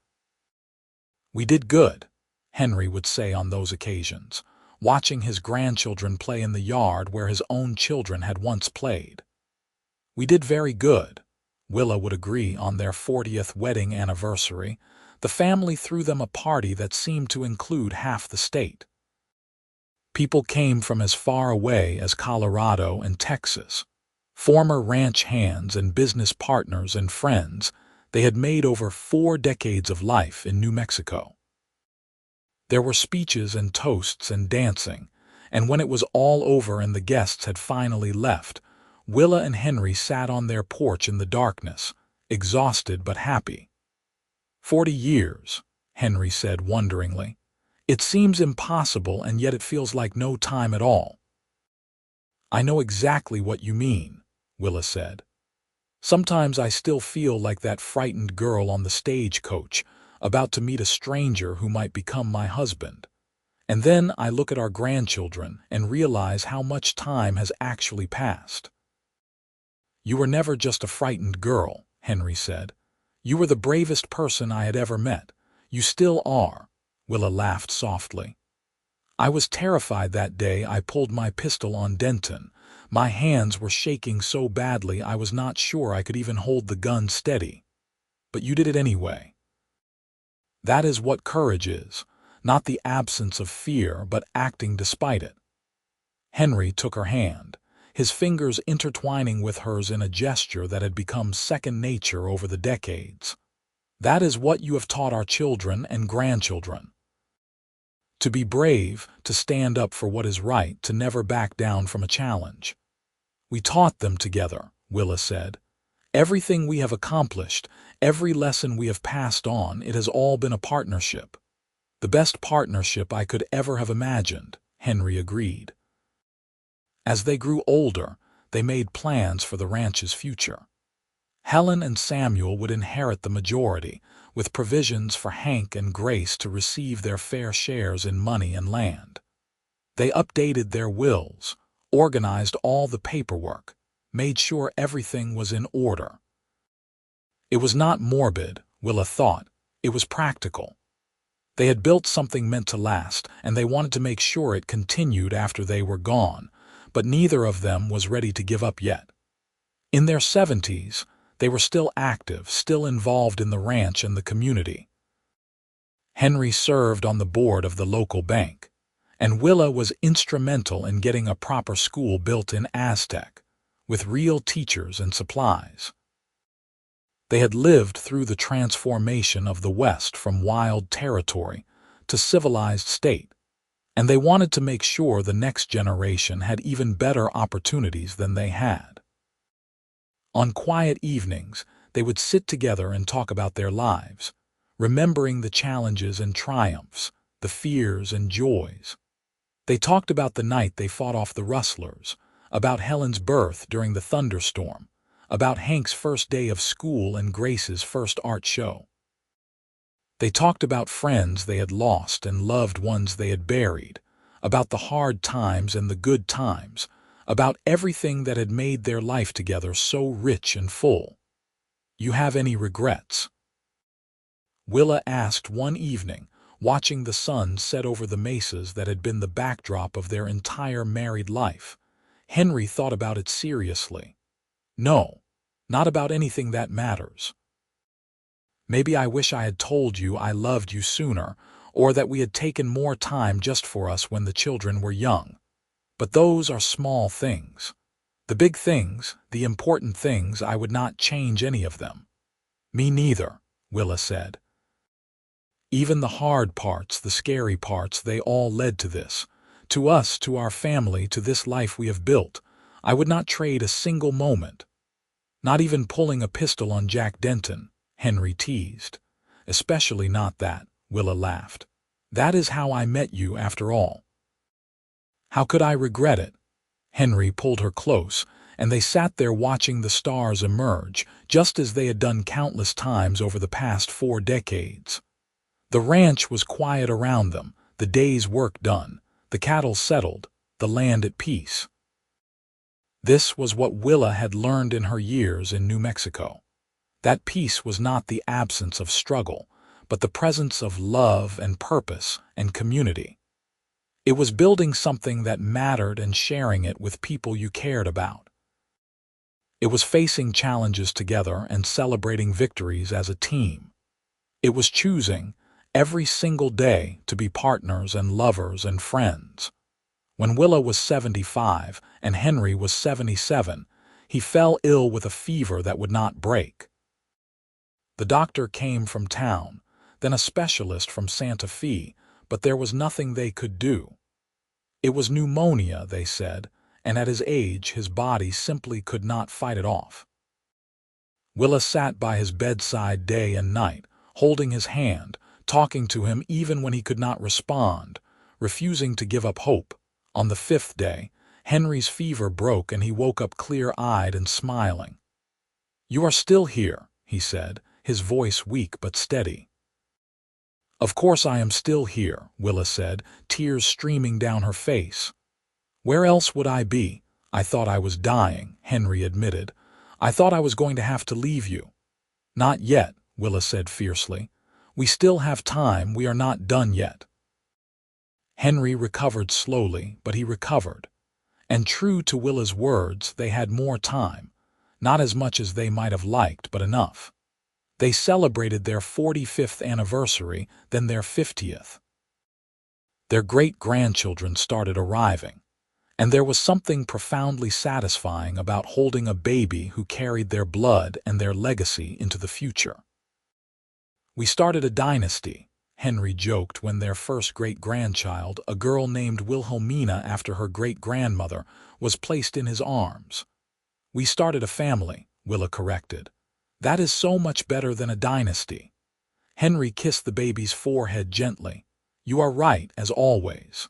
"We did good," Henry would say on those occasions, watching his grandchildren play in the yard where his own children had once played. "We did very good," Willa would agree on their 40th wedding anniversary. The family threw them a party that seemed to include half the state. People came from as far away as Colorado and Texas. Former ranch hands and business partners and friends, they had made over 4 decades of life in New Mexico. There were speeches and toasts and dancing, and when it was all over and the guests had finally left, Willa and Henry sat on their porch in the darkness, exhausted but happy. 40 years, Henry said wonderingly. "It seems impossible, and yet it feels like no time at all." "I know exactly what you mean," Willa said. "Sometimes I still feel like that frightened girl on the stagecoach, about to meet a stranger who might become my husband. And then I look at our grandchildren and realize how much time has actually passed." "You were never just a frightened girl," Henry said. "You were the bravest person I had ever met. You still are." Willa laughed softly. "I was terrified that day I pulled my pistol on Denton. My hands were shaking so badly I was not sure I could even hold the gun steady. But you did it anyway. That is what courage is, not the absence of fear, but acting despite it." Henry took her hand, his fingers intertwining with hers in a gesture that had become second nature over the decades. "That is what you have taught our children and grandchildren. To be brave, to stand up for what is right, to never back down from a challenge." "We taught them together," Willa said. "Everything we have accomplished, every lesson we have passed on, it has all been a partnership." "The best partnership I could ever have imagined," Henry agreed. As they grew older, they made plans for the ranch's future. Helen and Samuel would inherit the majority, with provisions for Hank and Grace to receive their fair shares in money and land. They updated their wills, organized all the paperwork, made sure everything was in order. It was not morbid, Willa thought. It was practical. They had built something meant to last, and they wanted to make sure it continued after they were gone, but neither of them was ready to give up yet. In their 70s, they were still active, still involved in the ranch and the community. Henry served on the board of the local bank, and Willa was instrumental in getting a proper school built in Aztec, with real teachers and supplies. They had lived through the transformation of the West from wild territory to civilized state, and they wanted to make sure the next generation had even better opportunities than they had. On quiet evenings, they would sit together and talk about their lives, remembering the challenges and triumphs, the fears and joys. They talked about the night they fought off the rustlers, about Helen's birth during the thunderstorm, about Hank's first day of school and Grace's first art show. They talked about friends they had lost and loved ones they had buried, about the hard times and the good times, about everything that had made their life together so rich and full. "You have any regrets?" Willa asked one evening, watching the sun set over the mesas that had been the backdrop of their entire married life. Henry thought about it seriously. "No, not about anything that matters. Maybe I wish I had told you I loved you sooner, or that we had taken more time just for us when the children were young. But those are small things. The big things, the important things, I would not change any of them." "Me neither," Willa said. "Even the hard parts, the scary parts, they all led to this. To us, to our family, to this life we have built. I would not trade a single moment. Not even pulling a pistol on Jack Denton," Henry teased. "Especially not that," Willa laughed. "That is how I met you after all." "How could I regret it?" Henry pulled her close, and they sat there watching the stars emerge, just as they had done countless times over the past 4 decades. The ranch was quiet around them, the day's work done, the cattle settled, the land at peace. This was what Willa had learned in her years in New Mexico. That peace was not the absence of struggle, but the presence of love and purpose and community. It was building something that mattered and sharing it with people you cared about. It was facing challenges together and celebrating victories as a team. It was choosing, every single day, to be partners and lovers and friends. When Willa was 75 and Henry was 77, he fell ill with a fever that would not break. The doctor came from town, then a specialist from Santa Fe, but there was nothing they could do. It was pneumonia, they said, and at his age his body simply could not fight it off. Willa sat by his bedside day and night, holding his hand, talking to him even when he could not respond, refusing to give up hope. On the 5th day, Henry's fever broke and he woke up clear-eyed and smiling. "You are still here," he said, his voice weak but steady. "Of course I am still here," Willa said, tears streaming down her face. "Where else would I be? I thought I was dying," Henry admitted. "I thought I was going to have to leave you." "Not yet," Willa said fiercely. "We still have time, we are not done yet." Henry recovered slowly, but he recovered. And true to Willa's words, they had more time. Not as much as they might have liked, but enough. They celebrated their 45th anniversary, then their 50th. Their great-grandchildren started arriving, and there was something profoundly satisfying about holding a baby who carried their blood and their legacy into the future. "We started a dynasty," Henry joked when their first great-grandchild, a girl named Wilhelmina after her great-grandmother, was placed in his arms. "We started a family," Willa corrected. "That is so much better than a dynasty." Henry kissed the baby's forehead gently. "You are right, as always."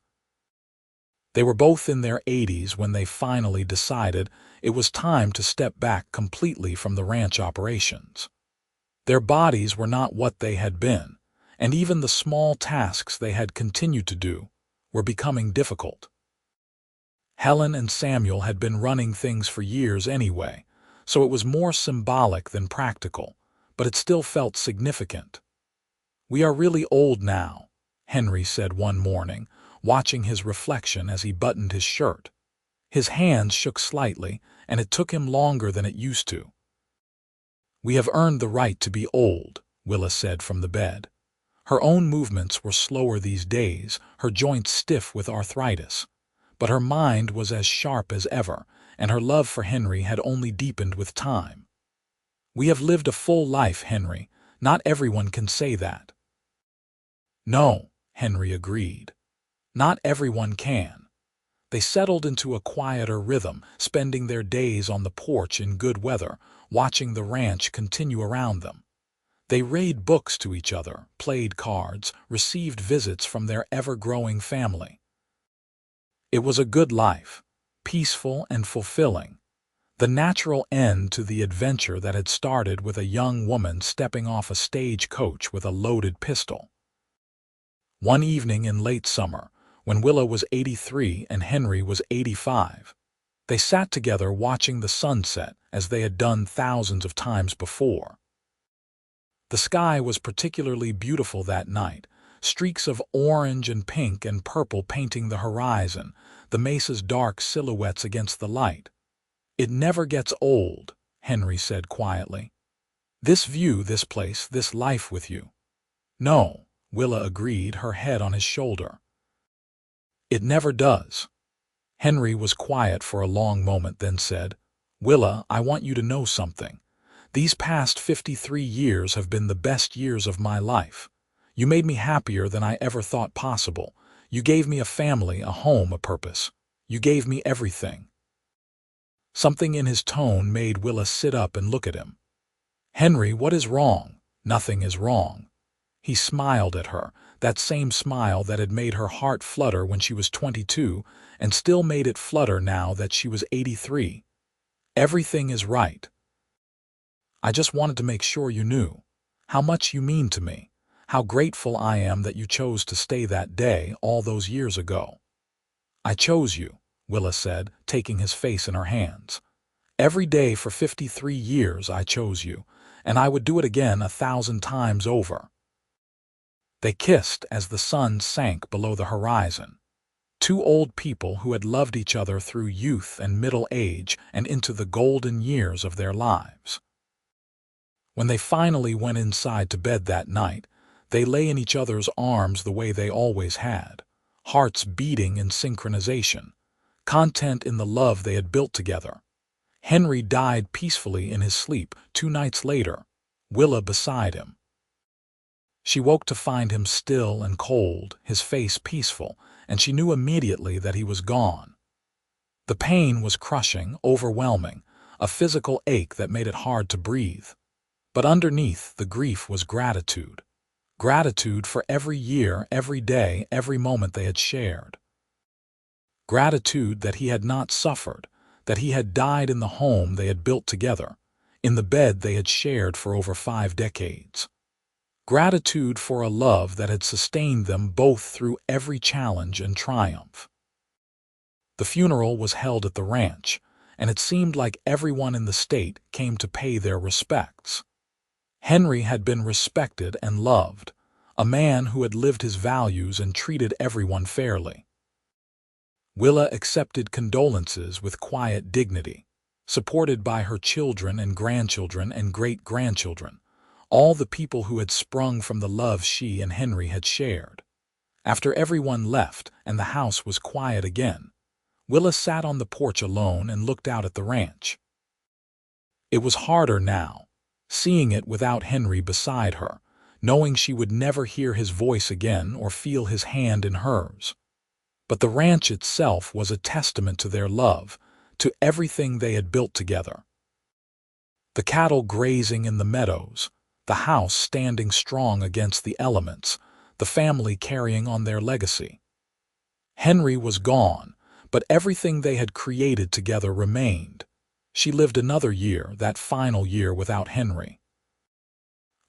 They were both in their 80s when they finally decided it was time to step back completely from the ranch operations. Their bodies were not what they had been, and even the small tasks they had continued to do were becoming difficult. Helen and Samuel had been running things for years anyway, so it was more symbolic than practical, but it still felt significant. "We are really old now," Henry said one morning, watching his reflection as he buttoned his shirt. His hands shook slightly, and it took him longer than it used to. "We have earned the right to be old," Willa said from the bed. Her own movements were slower these days, her joints stiff with arthritis. But her mind was as sharp as ever, and her love for Henry had only deepened with time. "We have lived a full life, Henry. Not everyone can say that." "No," Henry agreed. "Not everyone can." They settled into a quieter rhythm, spending their days on the porch in good weather, watching the ranch continue around them. They read books to each other, played cards, received visits from their ever-growing family. It was a good life, peaceful and fulfilling, the natural end to the adventure that had started with a young woman stepping off a stagecoach with a loaded pistol. One evening in late summer, when Willa was 83 and Henry was 85, they sat together watching the sunset as they had done thousands of times before. The sky was particularly beautiful that night, streaks of orange and pink and purple painting the horizon, the mesa's dark silhouettes against the light. "It never gets old," Henry said quietly. "This view, this place, this life with you." "No," Willa agreed, her head on his shoulder. "It never does." Henry was quiet for a long moment, then said, "Willa, I want you to know something. These past 53 years have been the best years of my life. You made me happier than I ever thought possible. You gave me a family, a home, a purpose. You gave me everything." Something in his tone made Willa sit up and look at him. "Henry, what is wrong?" "Nothing is wrong." He smiled at her, that same smile that had made her heart flutter when she was 22 and still made it flutter now that she was 83. "Everything is right. I just wanted to make sure you knew how much you mean to me, how grateful I am that you chose to stay that day all those years ago." "I chose you," Willa said, taking his face in her hands. "Every day for 53 years I chose you, and I would do it again 1,000 times over." They kissed as the sun sank below the horizon. Two old people who had loved each other through youth and middle age and into the golden years of their lives. When they finally went inside to bed that night, they lay in each other's arms the way they always had, hearts beating in synchronization, content in the love they had built together. Henry died peacefully in his sleep 2 nights later, Willa beside him. She woke to find him still and cold, his face peaceful, and she knew immediately that he was gone. The pain was crushing, overwhelming, a physical ache that made it hard to breathe. But underneath the grief was gratitude. Gratitude for every year, every day, every moment they had shared. Gratitude that he had not suffered, that he had died in the home they had built together, in the bed they had shared for over 5 decades. Gratitude for a love that had sustained them both through every challenge and triumph. The funeral was held at the ranch, and it seemed like everyone in the state came to pay their respects. Henry had been respected and loved, a man who had lived his values and treated everyone fairly. Willa accepted condolences with quiet dignity, supported by her children and grandchildren and great-grandchildren, all the people who had sprung from the love she and Henry had shared. After everyone left and the house was quiet again, Willa sat on the porch alone and looked out at the ranch. It was harder now, seeing it without Henry beside her, knowing she would never hear his voice again or feel his hand in hers. But the ranch itself was a testament to their love, to everything they had built together. The cattle grazing in the meadows, the house standing strong against the elements, the family carrying on their legacy. Henry was gone, but everything they had created together remained. She lived another year, that final year without Henry.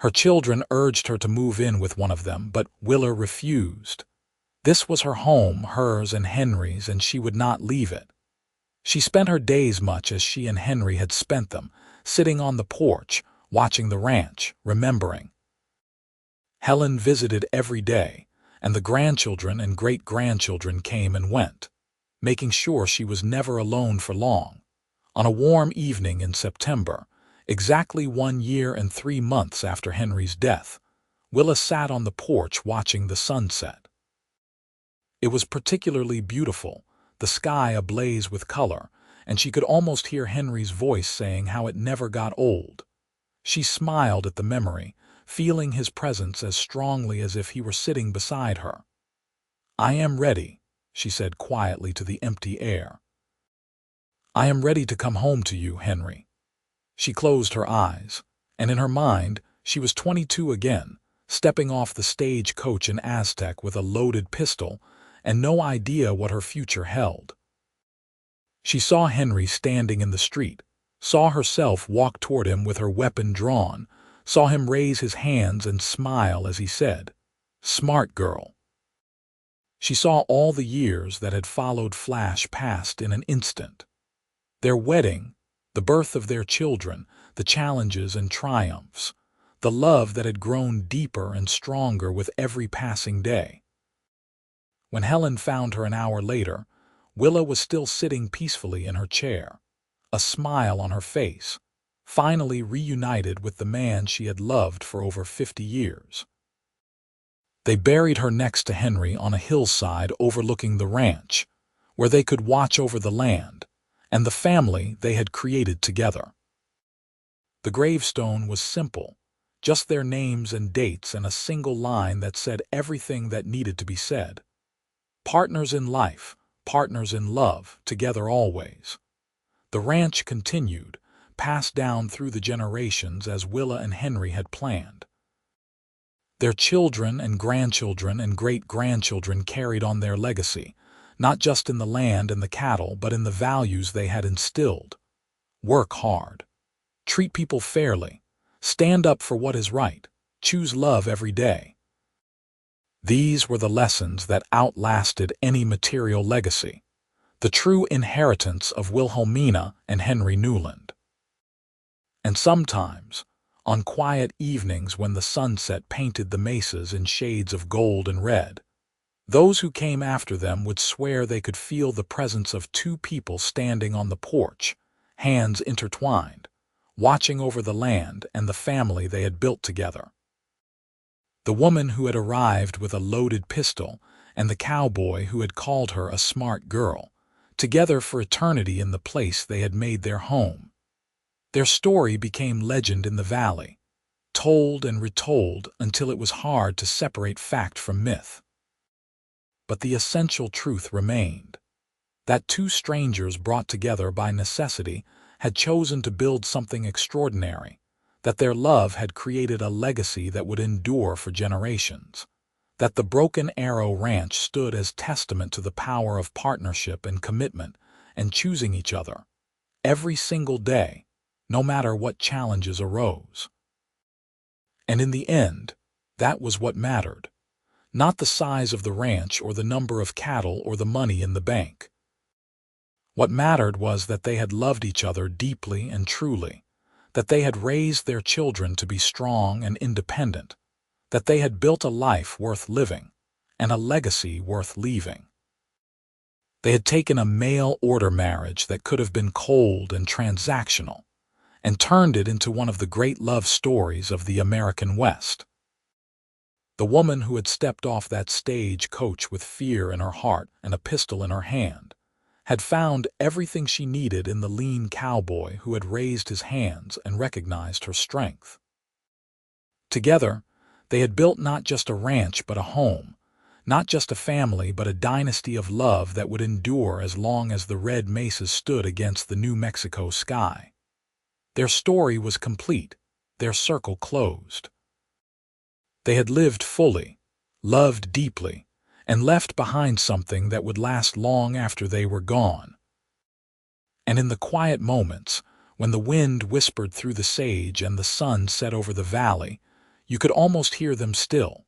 Her children urged her to move in with one of them, but Willa refused. This was her home, hers and Henry's, and she would not leave it. She spent her days much as she and Henry had spent them, sitting on the porch, watching the ranch, remembering. Helen visited every day, and the grandchildren and great-grandchildren came and went, making sure she was never alone for long. On a warm evening in September, exactly 1 year and 3 months after Henry's death, Willa sat on the porch watching the sunset. It was particularly beautiful, the sky ablaze with color, and she could almost hear Henry's voice saying how it never got old. She smiled at the memory, feeling his presence as strongly as if he were sitting beside her. "I am ready," she said quietly to the empty air. "I am ready to come home to you, Henry." She closed her eyes, and in her mind, she was 22 again, stepping off the stagecoach in Aztec with a loaded pistol and no idea what her future held. She saw Henry standing in the street, saw herself walk toward him with her weapon drawn, saw him raise his hands and smile as he said, "Smart girl." She saw all the years that had followed flash past in an instant. Their wedding, the birth of their children, the challenges and triumphs, the love that had grown deeper and stronger with every passing day. When Helen found her an hour later, Willa was still sitting peacefully in her chair, a smile on her face, finally reunited with the man she had loved for over 50 years. They buried her next to Henry on a hillside overlooking the ranch, where they could watch over the land and the family they had created together. The gravestone was simple, just their names and dates and a single line that said everything that needed to be said. Partners in life, partners in love, together always. The ranch continued, passed down through the generations as Willa and Henry had planned. Their children and grandchildren and great-grandchildren carried on their legacy, not just in the land and the cattle, but in the values they had instilled. Work hard. Treat people fairly. Stand up for what is right. Choose love every day. These were the lessons that outlasted any material legacy, the true inheritance of Wilhelmina and Henry Newland. And sometimes, on quiet evenings when the sunset painted the mesas in shades of gold and red, those who came after them would swear they could feel the presence of two people standing on the porch, hands intertwined, watching over the land and the family they had built together. The woman who had arrived with a loaded pistol and the cowboy who had called her a smart girl, together for eternity in the place they had made their home. Their story became legend in the valley, told and retold until it was hard to separate fact from myth. But the essential truth remained, that two strangers brought together by necessity had chosen to build something extraordinary, that their love had created a legacy that would endure for generations, that the Broken Arrow Ranch stood as testament to the power of partnership and commitment and choosing each other, every single day, no matter what challenges arose. And in the end, that was what mattered. Not the size of the ranch or the number of cattle or the money in the bank. What mattered was that they had loved each other deeply and truly, that they had raised their children to be strong and independent, that they had built a life worth living and a legacy worth leaving. They had taken a mail-order marriage that could have been cold and transactional and turned it into one of the great love stories of the American West. The woman who had stepped off that stagecoach with fear in her heart and a pistol in her hand had found everything she needed in the lean cowboy who had raised his hands and recognized her strength. Together, they had built not just a ranch but a home, not just a family but a dynasty of love that would endure as long as the red mesas stood against the New Mexico sky. Their story was complete, their circle closed. They had lived fully, loved deeply, and left behind something that would last long after they were gone. And in the quiet moments, when the wind whispered through the sage and the sun set over the valley, you could almost hear them still.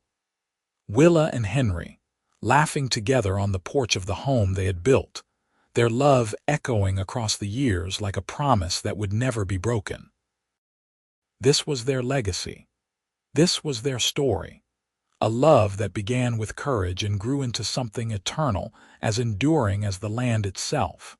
Willa and Henry, laughing together on the porch of the home they had built, their love echoing across the years like a promise that would never be broken. This was their legacy. This was their story, a love that began with courage and grew into something eternal, as enduring as the land itself.